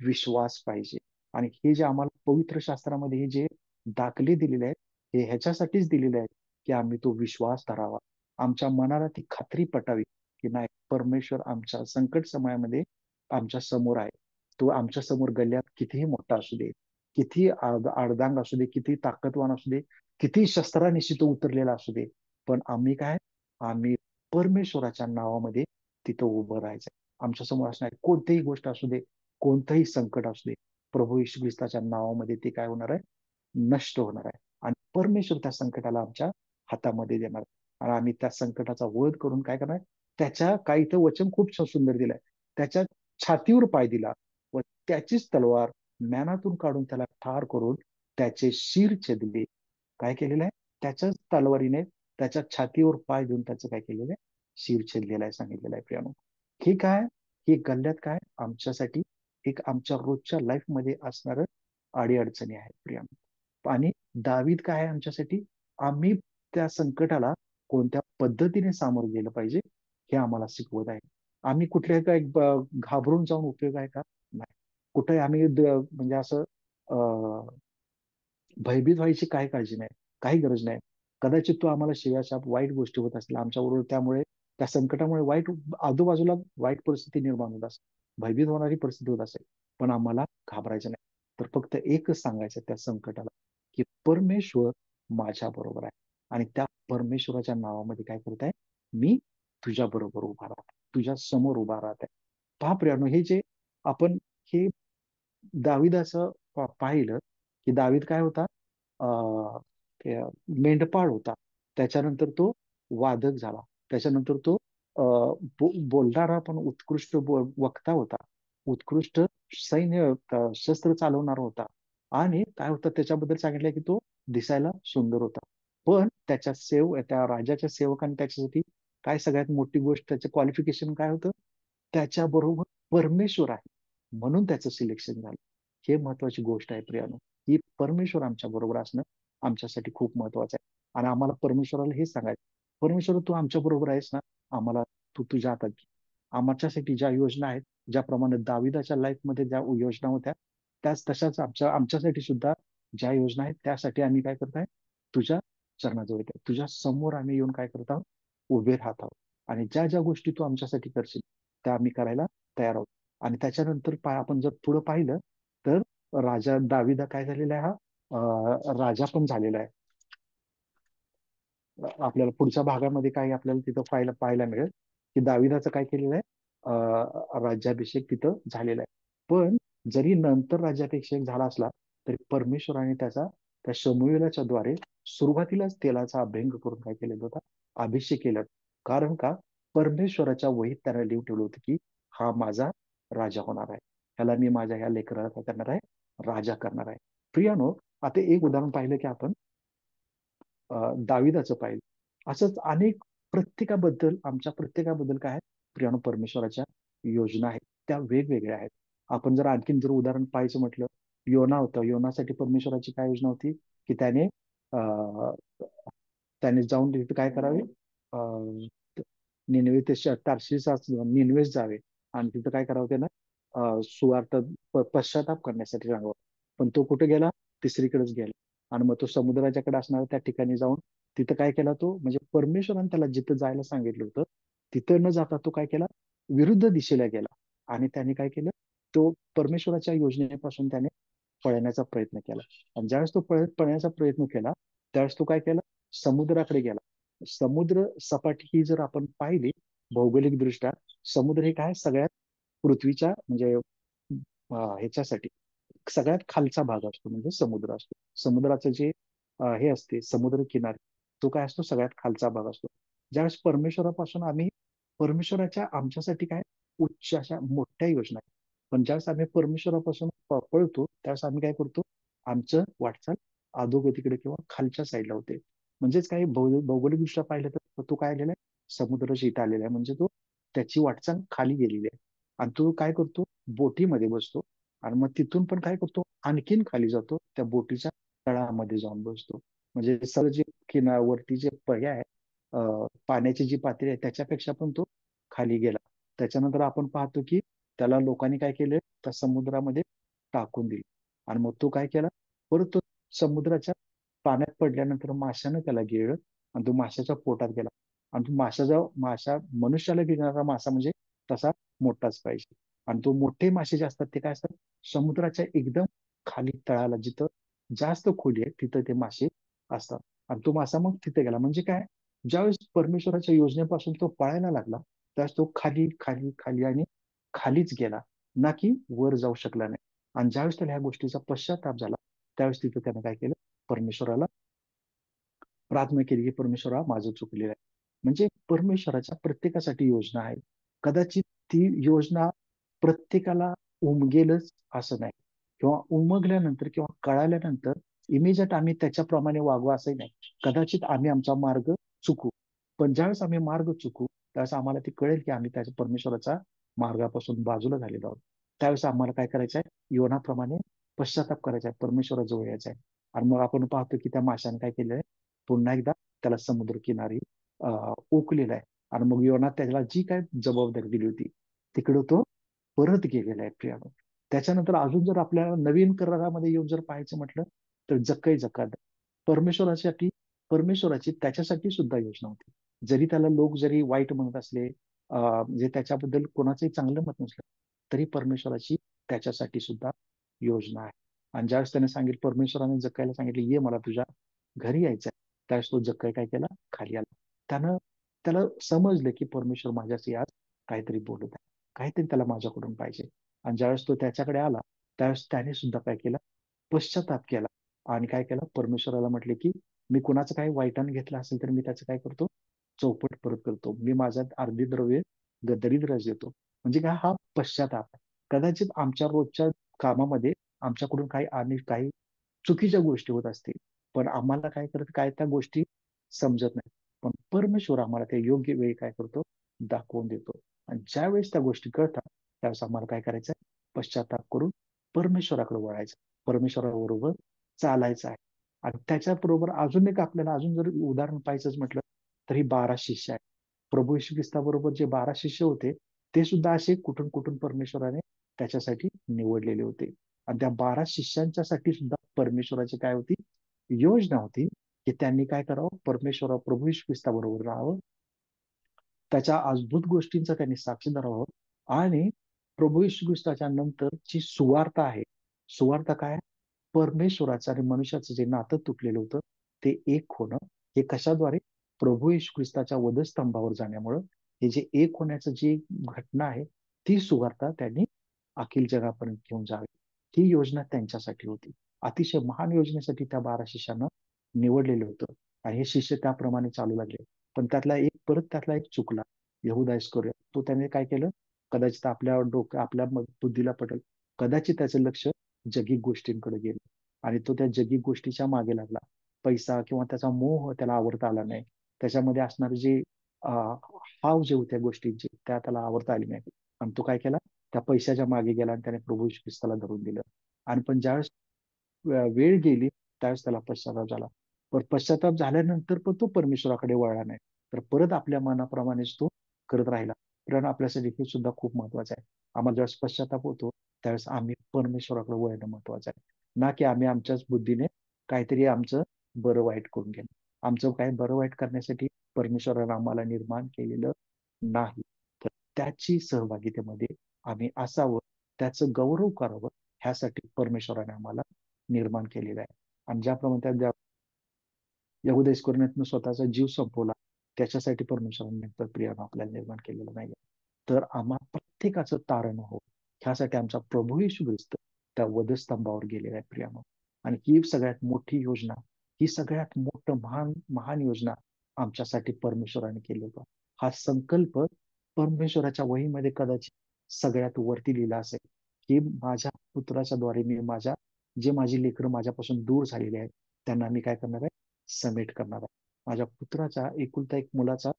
विश्वास पाहिजे. आणि हे जे आम्हाला पवित्र शास्त्रामध्ये हे जे दाखले दिलेले आहेत, हे ह्याच्यासाठीच दिलेले आहेत की आम्ही तो विश्वास धरावा, आमच्या मनाला ती खात्री पटावी की नाही, परमेश्वर आमच्या संकट समयामध्ये आमच्या समोर आहे. तो आमच्या समोर गल्ल्यात कितीही मोठा असू दे, किती आडदांग असू दे, किती ताकदवान असू दे, किती शस्त्रानिशी तो उतरलेला असू दे, पण आम्ही काय, आम्ही परमेश्वराच्या नावामध्ये तिथं उभं राहायचंय. आमच्या समोर असणारी कोणतीही गोष्ट असू दे, कोणतंही संकट असू दे, प्रभू येशू ख्रिस्ताच्या नावामध्ये ते काय होणार आहे, नष्ट होणार आहे. आणि परमेश्वर त्या संकटाला आमच्या हातामध्ये देणार आहे. आणि आम्ही त्या संकटाचा वध करून काय करणार, त्याच्या काही तर वचन खूप सुंदर दिलंय, त्याच्या छातीवर पाय दिला व त्याचीच तलवार म्यानातून काढून त्याला ठार करून त्याचे शिर छेदले. काय केलेलं आहे, त्याच्याच तलवारीने त्याच्या छातीवर पाय देऊन त्याचं काय केलेलं आहे, शिर छेदलेला आहे, सांगितलेलं आहे प्रियानो. हे काय, हे गल्ल्यात काय आमच्यासाठी एक आमच्या रोजच्या लाईफ मध्ये असणार अडीअडचणी आहेत प्रियानो. आणि दावीद काय आहे आमच्यासाठी, आम्ही त्या संकटाला कोणत्या पद्धतीने सामोरं गेलं पाहिजे हे आम्हाला शिकवत आहे. आम्ही कुठल्या काय घाबरून जाऊन उपयोग आहे का, नाही. कुठे आम्ही म्हणजे असं भयभीत व्हायची काही काळजी नाही, काही गरज नाही. कदाचित तो आम्हाला शिव्याशाप वाईट गोष्टी होत असतील आमच्याबरोबर, त्यामुळे त्या संकटामुळे वाईट आजूबाजूला वाईट परिस्थिती निर्माण होत असेल, भयभीत होणारी परिस्थिती होत असेल, पण आम्हाला घाबरायचं नाही. तर फक्त एकच सांगायचं त्या संकटाला की परमेश्वर माझ्या बरोबर आहे. आणि त्या परमेश्वराच्या नावामध्ये काय करत आहे, मी तुझ्या बरोबर उभा राहत, तुझ्या समोर उभा राहत आहे. पहा प्रियानो, हे जे आपण हे दाविदाचं पाहिलं की दावीद काय होता, ते मेंढपाळ होता. त्याच्यानंतर तो वादक झाला. त्याच्यानंतर तो बोलणारा पण उत्कृष्ट वक्ता होता. उत्कृष्ट सैन्य शस्त्र चालवणारा होता. आणि काय होतं त्याच्याबद्दल सांगितलं की तो दिसायला सुंदर होता. पण त्या राजाच्या सेवकाने त्याच्यासाठी काय सगळ्यात मोठी गोष्ट, त्याचं क्वालिफिकेशन काय होतं, त्याच्याबरोबर परमेश्वर आहे म्हणून त्याचं सिलेक्शन झालं. हे महत्वाची गोष्ट आहे प्रियानो, की परमेश्वर आमच्या बरोबर असणं आमच्यासाठी खूप महत्वाचं आहे. आणि आम्हाला परमेश्वराला हेच सांगायचं, परमेश्वर तू आमच्या बरोबर आहेस ना, आम्हाला तू तुझ्या हातात घे. आमच्यासाठी ज्या योजना आहेत, ज्याप्रमाणे दाविदाच्या लाईफमध्ये ज्या योजना होत्या, त्याच तशाच आमच्यासाठी सुद्धा ज्या योजना आहेत, त्यासाठी आम्ही काय करत आहे, तुझ्या चरणाजवळ येत आहे, तुझ्या समोर आम्ही येऊन काय करत आहोत, उभे राहत आहोत. आणि ज्या ज्या गोष्टी तू आमच्यासाठी करशील त्या आम्ही करायला तयार आहोत. आणि त्याच्यानंतर आपण जर पुढे पाहिलं तर राजा दाविदा काय झालेला आहे, हा राजा पण झालेला आहे. आपल्याला पुढच्या भागामध्ये काय आपल्याला तिथं पाहायला मिळेल की दाविदाचं काय केलेलं आहे, राज्याभिषेक तिथं झालेला आहे. पण जरी नंतर राज्याभिषेक झाला असला तरी परमेश्वराने त्या शमूएलाच्या द्वारे सुरुवातीलाच तेलाचा अभ्यंग करून काय केलेला होता, अभिषेक केला. कारण का, परमेश्वराच्या वहीत त्याने लिहून ठेवलं होतं की हा माझा राजा होणार आहे, ह्याला मी माझ्या ह्या लेकराला काय करणार आहे, राजा करणार आहे. प्रियानो, आता एक उदाहरण पाहिलं की आपण दाविदाचं पाहिलं, असंच अनेक आमच्या प्रत्येकाबद्दल काय आहे प्रियानो, परमेश्वराच्या योजना आहेत, त्या वेगवेगळ्या आहेत. आपण जर आणखीन जर उदाहरण पाहायचं म्हटलं योना होता. योनासाठी परमेश्वराची काय योजना होती की अं, त्याने जाऊन तिथे काय करावे, निनवे ते तार्शिस निनवेस जावे आणि तिथं काय करावं त्यानं, सुवार्थ पश्चाताप करण्यासाठी सांगावं. पण तो कुठे गेला? तिसरीकडेच गेला. आणि मग तो समुद्राच्याकडे असणाऱ्या त्या ठिकाणी जाऊन तिथं काय केला तो, म्हणजे परमेश्वराने त्याला जिथं जायला सांगितलं होतं तिथं न जाता तो काय केला, विरुद्ध दिशेला गेला. आणि त्याने काय केलं, तो परमेश्वराच्या योजनेपासून त्याने पळण्याचा प्रयत्न केला. आणि ज्यावेळेस तो पळण्याचा प्रयत्न केला त्यावेळेस तो काय केला, समुद्राकडे गेला. समुद्र सपाटी ही जर आपण पाहिली भौगोलिक दृष्ट्या, समुद्र हे काय सगळ्यात पृथ्वीच्या म्हणजे ह्याच्यासाठी सगळ्यात खालचा भाग असतो म्हणजे समुद्र असतो. समुद्राचं जे हे असते समुद्र किनारे, तो काय असतो सगळ्यात खालचा भाग असतो. ज्यावेळेस परमेश्वरापासून आम्ही, परमेश्वराच्या आमच्यासाठी काय उच्च अशा मोठ्या योजना आहेत. पण ज्यावेळेस आम्ही परमेश्वरापासून पळतो त्यावेळेस आम्ही काय करतो, आमचं वाटचाल अधोगतीकडे किंवा खालच्या साईडला होते. म्हणजेच काही भौगोलिकदृष्ट्या पाहिलं तर तो काय आलेला आहे, समुद्राच्या इथं आलेला आहे. म्हणजे तो त्याची वाटचाल खाली गेलेली आहे. आणि तो काय करतो, बोटीमध्ये बसतो आणि मग तिथून पण काय करतो, आणखीन खाली जातो, त्या बोटीच्या तळामध्ये जाऊन बसतो. म्हणजे सर जे किनावरती जे पर्याय आहे, पाण्याची जी पातळी आहे त्याच्यापेक्षा पण तो खाली गेला. त्याच्यानंतर आपण पाहतो की त्याला लोकांनी काय केलं, त्या समुद्रामध्ये टाकून दिले. आणि मग तो काय केला, परत तो समुद्राच्या पाण्यात पडल्यानंतर माशानं त्याला गिळलं आणि तो माशाच्या पोटात गेला. आणि तो माशा मनुष्याला गिळणारा मासा म्हणजे तसा मोठाच पाहिजे. आणि तो मोठे मासे जे असतात ते काय असतात, समुद्राच्या एकदम खाली तळाला जिथं जास्त खोली आहे तिथं ते मासे असतात. आणि तो मासा मग तिथे गेला. म्हणजे काय, ज्यावेळेस परमेश्वराच्या योजनेपासून तो पळायला लागला त्यावेळेस तो खाली खाली खाली आणि खालीच गेला, ना की वर जाऊ शकला नाही. आणि ज्यावेळेस त्याला ह्या गोष्टीचा पश्चाताप झाला त्यावेळेस तिथं त्यानं काय केलं, परमेश्वराला प्रार्थना केली की परमेश्वरा माझं चुकलेलं आहे. म्हणजे परमेश्वराच्या प्रत्येकासाठी योजना आहे. कदाचित ती योजना प्रत्येकाला उमगेलच असं नाही, किंवा उमगल्यानंतर किंवा कळाल्यानंतर इमिजिएट आम्ही त्याच्याप्रमाणे वागू असंही नाही. कदाचित आम्ही आमचा मार्ग चुकू. पण ज्यावेळेस आम्ही मार्ग चुकू त्यावेळेस आम्हाला ते कळेल की आम्ही त्याच्या परमेश्वराचा मार्गापासून बाजूला झालेलो आहोत. त्यावेळेस आम्हाला काय करायचं आहे, योनाप्रमाणे पश्चाताप करायचा आहे, परमेश्वराजवळ यायचं आहे. आणि मग आपण पाहतो की त्या माशाने काय केलंय, पुन्हा एकदा त्याला समुद्र किनारी ओकलेला आहे. आणि मग योना त्याला जी काय जबाबदारी दिली होती तिकडे तो परत गेलेला आहे प्रियानो. त्याच्यानंतर अजून जर आपल्याला नवीन करारामध्ये येऊन जर पाहायचं म्हटलं तर जक्कई जकात परमेश्वरासाठी, परमेश्वराची त्याच्यासाठी सुद्धा योजना होती. जरी त्याला लोक जरी वाईट म्हणत असले, म्हणजे त्याच्याबद्दल कोणाचंही चांगलं मत नसलं, तरी परमेश्वराची त्याच्यासाठी सुद्धा योजना आहे. आणि ज्यावेळेस त्याने सांगितलं, परमेश्वराने जक्कायला सांगितलं ये मला तुझ्या घरी यायचं आहे, त्यावेळेस तो जक्कई काय केला, खाली आला. त्यानं त्याला समजलं की परमेश्वर माझ्याशी आज काहीतरी बोलत आहे, काहीतरी त्याला माझ्याकडून पाहिजे. आणि ज्यावेळेस तो त्याच्याकडे आला त्यावेळेस त्याने सुद्धा काय केलं, पश्चाताप केला. आणि काय केलं, परमेश्वराला म्हटले की मी कुणाचं काही वाईटाने घेतलं असेल तर मी त्याचं काय करतो, चौपट परत करतो. मी माझ्यात अर्धी द्रव्य दरिद्रच देतो. म्हणजे काय, हा पश्चाताप आहे. कदाचित आमच्या रोजच्या कामामध्ये आमच्याकडून काही आणि काही चुकीच्या गोष्टी होत असतील, पण आम्हाला काय करत काय त्या गोष्टी समजत नाही. पण परमेश्वर आम्हाला त्या योग्य वेळी काय करतो, दाखवून देतो. आणि ज्या वेळेस त्या गोष्टी कळतात त्यावेळेस आम्हाला काय करायचं आहे, पश्चाताप करून परमेश्वराकडे वळायचं, परमेश्वराबरोबर चालायचं आहे. आणि त्याच्याबरोबर अजून एक आपल्याला अजून जर उदाहरण पाहायचंच म्हटलं तर ही 12 शिष्य आहेत. प्रभू येशू ख्रिस्ताबरोबर जे 12 शिष्य होते ते सुद्धा असे कुठून कुठून परमेश्वराने त्याच्यासाठी निवडलेले होते. आणि त्या 12 शिष्यांच्यासाठी सुद्धा परमेश्वराची काय होती, योजना होती की त्यांनी काय करावं, परमेश्वर प्रभू येशू ख्रिस्ताबरोबर राहावं, त्याच्या अद्भुत गोष्टींचा त्यांनी साक्षीदार व्हावं. आणि प्रभू येशू ख्रिस्ताच्या नंतर जी सुवार्ता आहे, सुवार्ता काय, परमेश्वराचं आणि मनुष्याचं जे नातं तुटलेलं होतं ते एक होणं. हे कशाद्वारे, प्रभू येशू ख्रिस्ताच्या वधस्तंभावर जाण्यामुळं हे जे एक होण्याचं जी घटना आहे ती सुवार्ता त्यांनी अखिल जगापर्यंत घेऊन जावी, ही योजना त्यांच्यासाठी होती. अतिशय महान योजनेसाठी त्या 12 शिष्यांना निवडलेलं होतं. आणि हे शिष्य त्याप्रमाणे चालू लागले. पण त्यातला एक चुकला, यहूदा इस्करियोत. तो त्याने काय केलं, कदाचित आपल्या बुद्धीला पटेल, कदाचित त्याचं लक्ष जगिक गोष्टींकडे गेलं आणि तो त्या जगिक गोष्टीच्या मागे लागला. पैसा किंवा त्याचा मोह त्याला आवडता आला नाही. त्याच्यामध्ये असणारे जे हाव जे होत्या गोष्टींचे त्या त्याला आवडता आले नाही. आणि तो काय केला, त्या पैशाच्या मागे गेला आणि त्याने प्रभू येशू ख्रिस्ताला धरून दिलं. आणि पण ज्यावेळेस वेळ गेली त्यावेळेस त्याला पश्चाताप झाला. पण पश्चाताप झाल्यानंतर पण तो परमेश्वराकडे वळला नाही, तर परत आपल्या मनाप्रमाणेच तो करत राहिला. कारण आपल्यासाठी हे सुद्धा खूप महत्वाचं आहे. आम्हाला ज्यावेळेस पश्चाताप होतो त्यावेळेस आम्ही परमेश्वराकडे वळणं महत्वाचं आहे, ना की आम्ही आमच्याच बुद्धीने काहीतरी आमचं बरं वाईट करून घेणं. आमचं काही बरं वाईट करण्यासाठी परमेश्वराने आम्हाला निर्माण केलेलं नाही. तर त्याची सहभागितेमध्ये आम्ही असावं, त्याचं गौरव करावं, ह्यासाठी परमेश्वराने आम्हाला निर्माण केलेलं आहे. आणि ज्याप्रमाणे त्या यहूदा इस्करियोतनं स्वतःचा जीव संपवला, त्याच्यासाठी परमेश्वराने तर प्रियानं आपल्याला निर्माण केलेलं नाही. तर आम्हा प्रत्येकाचं तारण हो, ह्यासाठी आमचा प्रभू येशू ख्रिस्त त्या वधस्तंभावर गेलेला आहे प्रियानो. आणि ही सगळ्यात मोठी योजना, ही सगळ्यात मोठं महान महान योजना आमच्यासाठी परमेश्वराने केली होता. हा संकल्प परमेश्वराच्या वहीमध्ये कदाचित सगळ्यात वरती लिहिला असेल, की माझ्या पुत्राच्या द्वारे मी जे माझी लेकरं माझ्यापासून दूर झालेली आहेत त्यांना मी काय करणार आहे, समेट करणार आहे. माझ्या पुत्राचा एकुलता एक मुलाचा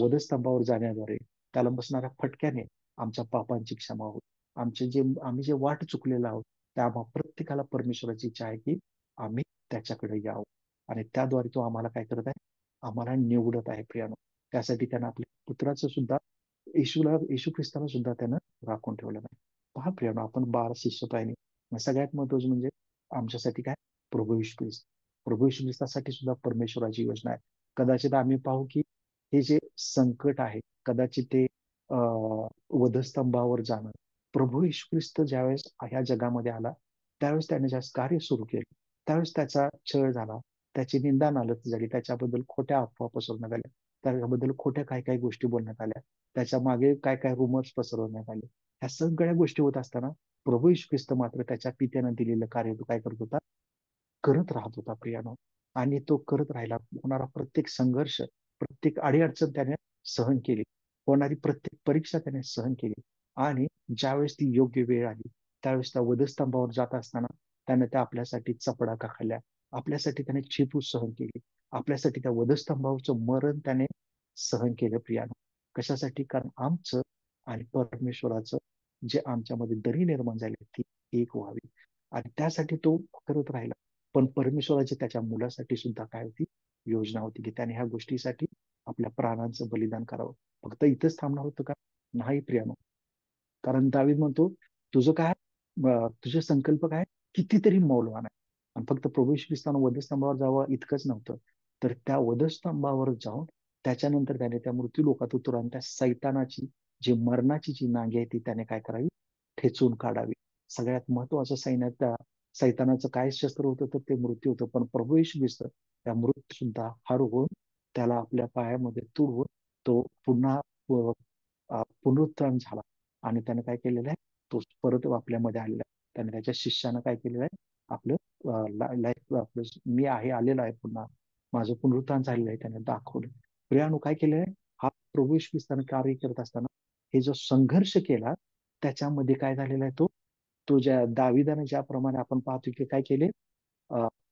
वधस्तंभावर जाण्याद्वारे त्याला बसणाऱ्या फटक्याने आमच्या पापांची क्षमा होईल. आम्ही जे वाट चुकलेलो आहोत त्या आम्हा प्रत्येकाला परमेश्वराची इच्छा आहे की आम्ही त्याच्याकडे यावं. आणि त्याद्वारे तो आम्हाला काय करत आहे, आम्हाला निवडत आहे प्रियानो. त्यासाठी त्यानं आपल्या पुत्राचं सुद्धा येशू ख्रिस्ताला सुद्धा त्यानं राखून ठेवलं नाही. पहा प्रियानो, आपण 12 शिष्य राहिले. सगळ्यात महत्वाचं म्हणजे आमच्यासाठी काय, प्रभू येशू ख्रिस्त. प्रभू येशू ख्रिस्तासाठी सुद्धा परमेश्वराची योजना आहे. कदाचित आम्ही पाहू की हे जे संकट आहे, कदाचित ते वधस्तंभावर जाणं, प्रभू येशू ख्रिस्त ज्यावेळेस ह्या जगामध्ये आला त्यावेळेस त्याने ज्यावेळेस कार्य सुरू केलं त्यावेळेस त्याचा छळ झाला, त्याची निंदा नालत झाली, त्याच्याबद्दल खोट्या अफवा पसरवण्यात आल्या, त्याच्याबद्दल खोट्या काय काय गोष्टी बोलण्यात आल्या, त्याच्या मागे काय काय रुमर्स पसरवण्यात आले. ह्या सगळ्या गोष्टी होत असताना प्रभू येशू ख्रिस्त मात्र त्याच्या पित्यानं दिलेलं कार्य तो काय करत होता, करत राहत होता प्रियानो. आणि तो करत राहिला. होणारा प्रत्येक संघर्ष, प्रत्येक अडीअडचण त्याने सहन केली, होणारी प्रत्येक परीक्षा त्याने सहन केली. आणि ज्यावेळेस ती योग्य वेळ आली त्यावेळेस त्या वधस्तंभावर जात असताना त्याने त्या आपल्यासाठी चपडाका खाल्ल्या, आपल्यासाठी त्याने चिपू सहन केली, आपल्यासाठी त्या वधस्तंभावरचं मरण त्याने सहन केलं प्रियानो. कशासाठी? कारण आमचं आणि परमेश्वराचं जे आमच्यामध्ये दरी निर्माण झाली ती एक व्हावी. आणि त्यासाठी तो करत राहिला. पण परमेश्वराची त्याच्या मुलासाठी सुद्धा काय होती, योजना होती की त्याने ह्या गोष्टीसाठी आपल्या प्राणांचं बलिदान करावं. फक्त इथंच थांबणार होतं का? नाही प्रियानो. कारण दावीद म्हणतो, तुझं काय, तुझे संकल्प काय कितीतरी मौल्यवान आहे. आणि फक्त प्रभू येशू ख्रिस्तानं वधस्तंभावर जावं इतकंच नव्हतं, तर त्या वधस्तंभावर जाऊन त्याच्यानंतर त्याने त्या मृत्यू लोकात उतरून त्या सैतानाची, जी मरणाची जी नांगी आहे ती त्याने काय करावी, ठेचून काढावी. सगळ्यात महत्वाचं सैन्यात सैतानाचं काय शस्त्र होतं, तर ते मृत्यू होतं. पण प्रभू येशू ख्रिस्त त्या मृत्यू सुद्धा हरवून त्याला आपल्या पायामध्ये तुडवून तो पुन्हा पुनरुत्थान झाला. आणि त्याने काय केलेलं आहे, तो परत आपल्यामध्ये आलेला आहे. त्याने त्याच्या शिष्यानं काय केलेलं आहे, आपलं लाईफ आपलं मी आहे आलेलो आहे पुन्हा, माझं पुनरुत्थान झालेलं आहे त्याने दाखवलं. प्रियानो काय केलंय, हा प्रभू येशू ख्रिस्तानं कार्य करत असताना हे जो संघर्ष केला त्याच्यामध्ये काय झालेला आहे, तो तो ज्या दाविदाने ज्याप्रमाणे आपण पाहतो की काय केले,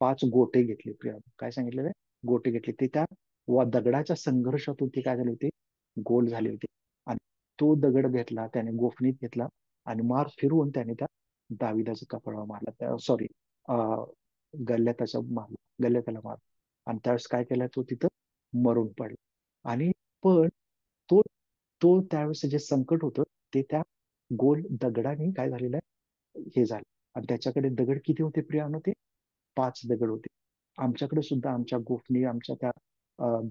5 गोटे घेतले. प्रिया काय सांगितलेलं आहे, गोटे घेतले. ते त्या दगडाच्या संघर्षातून ते काय झाले होते, गोल झाले होते. आणि तो दगड घेतला त्याने, गोफणीत घेतला आणि मार फिरवून त्याने त्या दाविदाच्या कपाळावर मारला, त्या सॉरी गल्ल्यात त्याच्या मारला, गल्ल्यात त्याला मारला. आणि त्यावेळेस काय केलं, तो तिथं मरून पडला. आणि पण तो तो त्यावेळेस जे संकट होतं ते त्या गोल दगडाने काय झालेलं आहे, हे झालं. आणि त्याच्याकडे दगड किती होते प्रियानो, ते 5 दगड होते. आमच्याकडे सुद्धा आमच्या गोफणी, आमच्या त्या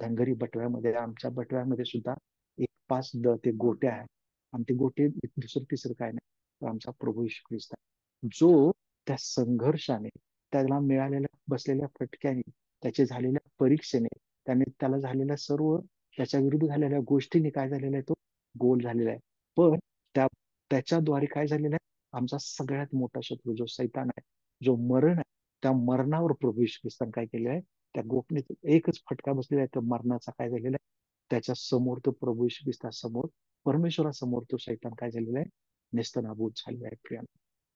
धनगरी बटव्यामध्ये, आमच्या बटव्यामध्ये सुद्धा एक 5 ते गोटे आहे. आणि ते गोटे दुसरं तिसरं काय नाही, तर आमचा प्रभू येशू ख्रिस्त आहे, जो त्या संघर्षाने, त्याला मिळालेल्या बसलेल्या फटक्याने, त्याचे झालेल्या परीक्षेने, त्याला झालेल्या सर्व त्याच्या विरुद्ध झालेल्या गोष्टीने काय झालेला आहे, तो गोल झालेला आहे. पण त्या त्याच्याद्वारे काय झालेलं आहे, आमचा सगळ्यात मोठा शत्रू जो सैतान आहे, जो मरण आहे, त्या मरणावर प्रभू येशू ख्रिस्ताने काय केलेलं आहे, त्या गोपनीत एकच फटका बसलेला आहे, तर मरणाचा काय झालेला आहे, त्याच्या समोर तो प्रभू येशू ख्रिस्तासमोर, परमेश्वरासमोर तो सैतान काय झालेला आहे, नेस्तनाबूत झालेला आहे प्रिया.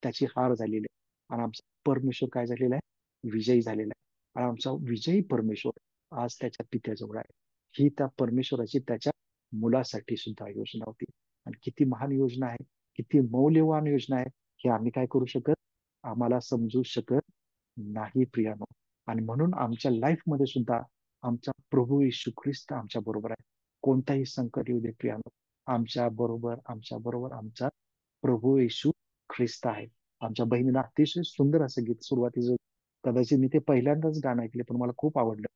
त्याची हार झालेली आहे. आणि आमचा परमेश्वर काय झालेला आहे, विजयी झालेला आहे. आणि आमचा विजयी परमेश्वर आज त्याच्या पित्याजवळ आहे. ही त्या परमेश्वराची त्याच्या मुलासाठी सुद्धा योजना होती. आणि किती महान योजना आहे, किती मौल्यवान योजना आहे, हे आम्ही काय करू शकत आम्हाला समजू शकत नाही प्रियानो. आणि म्हणून आमच्या लाईफ मध्ये सुद्धा आमचा प्रभू येशू ख्रिस्त आमच्या बरोबर आहे. कोणताही संकट येऊ दे प्रियानो, आमच्या बरोबर आमचा प्रभू येशू ख्रिस्त आहे. आमच्या बहिणीनं अतिशय सुंदर असं गीत सुरुवातीचं, कदाचित मी ते पहिल्यांदाच गाणं ऐकले पण मला खूप आवडलं.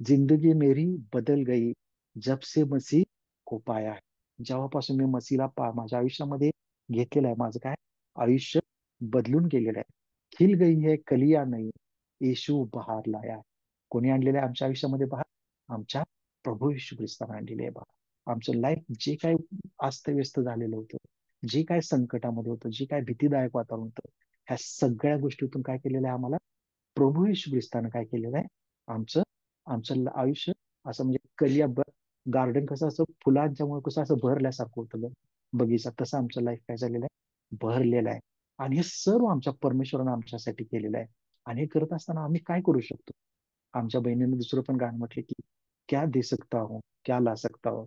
जिंदगी मेरी बदल गई जब से मसीह को पाया है. जेव्हापासून मी मसीला माझ्या आयुष्यामध्ये घेतलेलं आहे, माझं काय आयुष्य बदलून गेलेलं आहे. खिल गई है कलिया नाही, येशू बहार लाया है. कोणी आणलेलं आहे आमच्या आयुष्यामध्ये बहार? आमच्या प्रभू येशू ख्रिस्ताने आणलेले आहे बहार. आमचं लाईफ जे काय अस्तव्यस्त झालेलं होतं, जे काय संकटामध्ये होतं, जे काय भीतीदायक वातावरण होतं, ह्या सगळ्या गोष्टीतून काय केलेलं आहे आम्हाला प्रभू येशू ख्रिस्तानं काय केलेलं आहे? आमचं आमचं आयुष्य असं म्हणजे गार्डन कसं असं फुलांच्यामुळे कसं असं भरल्यासारखं होतं बगीचा, तसं आमचं लाईफ काय झालेलं आहे, भरलेलं आहे. आणि हे सर्व आमच्या परमेश्वरानं आमच्यासाठी केलेलं आहे. आणि हे करत असताना आम्ही काय करू शकतो? आमच्या बहिणीने दुसरं पण गाणं म्हटलं की क्या दे सकता हूँ, क्या ला सकता हूँ,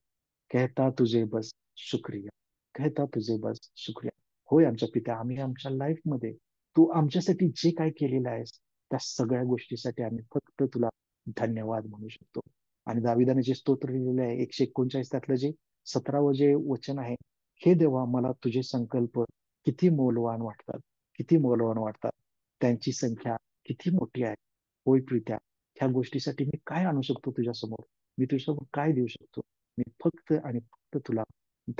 कहता तुझे बस शुक्रिया, कहता तुझे बस शुक्रिया. होय आमच्या पित्या, आम्ही आमच्या लाईफ मध्ये तू आमच्यासाठी जे काय केलेलं आहेस त्या सगळ्या गोष्टीसाठी आम्ही फक्त तुला धन्यवाद म्हणू शकतो. आणि दाविदाने जे स्तोत्र लिहिलेले आहे 139 त्यातलं जे 17वं जे वचन आहे, हे देवा मला तुझे संकल्प किती मौल्यवान वाटतात, किती मौल्यवान वाटतात. त्यांची संख्या किती मोठी आहे. होय प्रीत्या, ह्या गोष्टीसाठी मी काय आणू शकतो तुझ्यासमोर? मी तुझ्यासमोर काय देऊ शकतो? मी फक्त आणि फक्त तुला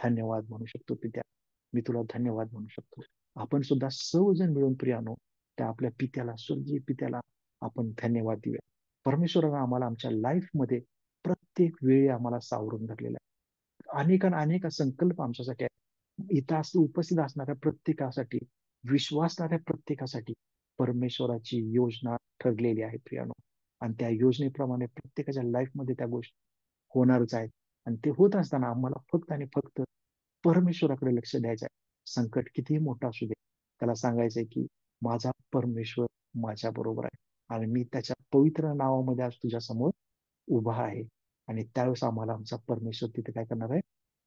धन्यवाद म्हणू शकतो पित्या. मी तुला धन्यवाद म्हणू शकतो. आपण सुद्धा सर्वजण मिळून प्रियानो त्या आपल्या पित्याला, स्वर्गीय पित्याला आपण धन्यवाद देऊया. परमेश्वरानं आम्हाला आमच्या लाईफमध्ये प्रत्येक वेळी आम्हाला सावरून धरलेला आहे. अनेक संकल्प आमच्यासाठी आहे. इथं उपस्थित असणाऱ्या प्रत्येकासाठी, विश्वासणाऱ्या प्रत्येकासाठी परमेश्वराची योजना ठरलेली आहे प्रियानो. आणि त्या योजनेप्रमाणे प्रत्येकाच्या लाईफमध्ये त्या गोष्टी होणारच आहेत. आणि ते होत असताना आम्हाला फक्त आणि फक्त परमेश्वराकडे लक्ष द्यायचं आहे. संकट कितीही मोठं असू दे, त्याला सांगायचंय की माझा परमेश्वर माझ्या बरोबर आहे आणि मी त्याच्या पवित्र नावामध्ये आज तुझ्या समोर उभा आहे. आणि त्यावेळेस आम्हाला आमचा परमेश्वर तिथे काय करणार आहे?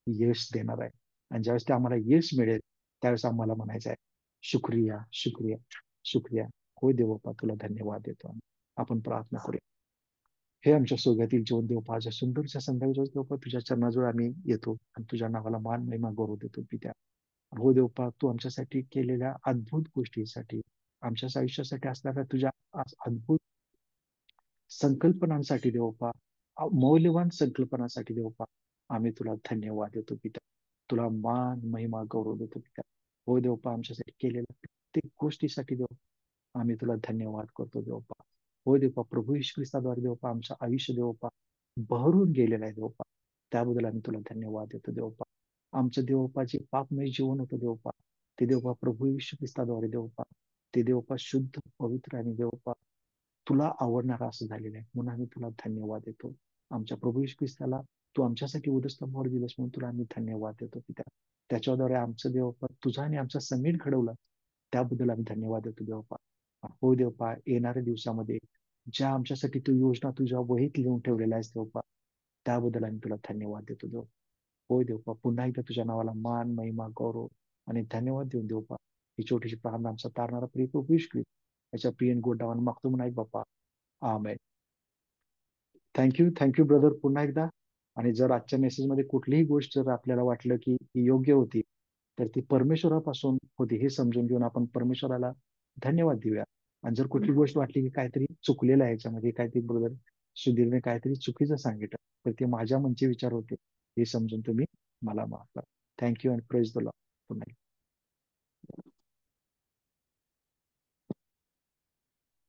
यश देणार आहे. आणि ज्यावेळेस ते आम्हाला यश मिळेल त्यावेळेस आम्हाला म्हणायचं आहे शुक्रिया, शुक्रिया, शुक्रिया. होय देवप्पा, तुला धन्यवाद देतो आम्ही. आपण प्रार्थना करूया. हे आमच्या सोबतील जीवन देवपा, ज्या सुंदरच्या संध्याकाळी देवपा तुझ्या चरणाजवळ आम्ही येतो आणि तुझ्या नावाला मान महिमा गौरव देतो पित्या. हो देवपा, तू आमच्यासाठी केलेल्या अद्भुत गोष्टीसाठी, आमच्या आयुष्यासाठी असणाऱ्या तुझ्या अद्भुत संकल्पनांसाठी देवपा, मौल्यवान संकल्पनांसाठी देवपा, आम्ही तुला धन्यवाद देतो पिता. तुला मान महिमा गौरव देतो पिता. हो देवपा, आमच्यासाठी केलेल्या प्रत्येक गोष्टीसाठी देव आम्ही तुला धन्यवाद करतो देवपा. हो देवपा, प्रभू येशू ख्रिस्ताद्वारे देवपा आमचं आयुष्य देवपा बहरून गेलेलं आहे देवपा. त्याबद्दल आम्ही तुला धन्यवाद देतो देवपा. आमचं देवपा जे पापमय जीवन होतं देवपा, ते देवपा प्रभू येशू ख्रिस्ताद्वारे देवपा, ते देवपा शुद्ध, पवित्र आणि देवपा तुला आवडणारा असं झालेलं आहे. म्हणून आम्ही तुला धन्यवाद देतो. आमच्या प्रभू येशू ख्रिस्ताला तू आमच्यासाठी उदस्तंभावर दिलंस म्हणून तुला आम्ही धन्यवाद देतो पिता. त्याच्याद्वारे आमचं देवपा तुझा आणि आमचा संगीत घडवला, त्याबद्दल आम्ही धन्यवाद देतो देवपा. हो देवपा, येणाऱ्या दिवसामध्ये ज्या आमच्यासाठी तू योजना तुझ्या वहीत लिहून ठेवलेल्या आहेस देवपा, त्याबद्दल आम्ही तुला धन्यवाद देतो देव. होय देवपा, पुन्हा एकदा तुझ्या नावाला मान महिमा गौरव आणि धन्यवाद देऊन देवपा ही छोटीशी प्रार्थना आमचा तारणारा प्रिय प्रभू येशू ख्रिस्त याच्या प्रिय गोडावान मागतो म्हणून ऐक बाप्पा. आमेन. थँक्यू ब्रदर पुन्हा एकदा. आणि जर आजच्या मेसेजमध्ये कुठलीही गोष्ट जर आपल्याला वाटलं की ही योग्य होती, तर ती परमेश्वरापासून होती हे समजून घेऊन आपण परमेश्वराला धन्यवाद देऊया. आणि जर कुठली गोष्ट वाटली की काहीतरी चुकलेलं आहे याच्यामध्ये, काहीतरी ब्रदर सुधीरने काहीतरी चुकीचं सांगितलं, तर ते माझ्या मनचे विचार होते हे समजून तुम्ही मला माफ करा. Thank you and praise the Lord.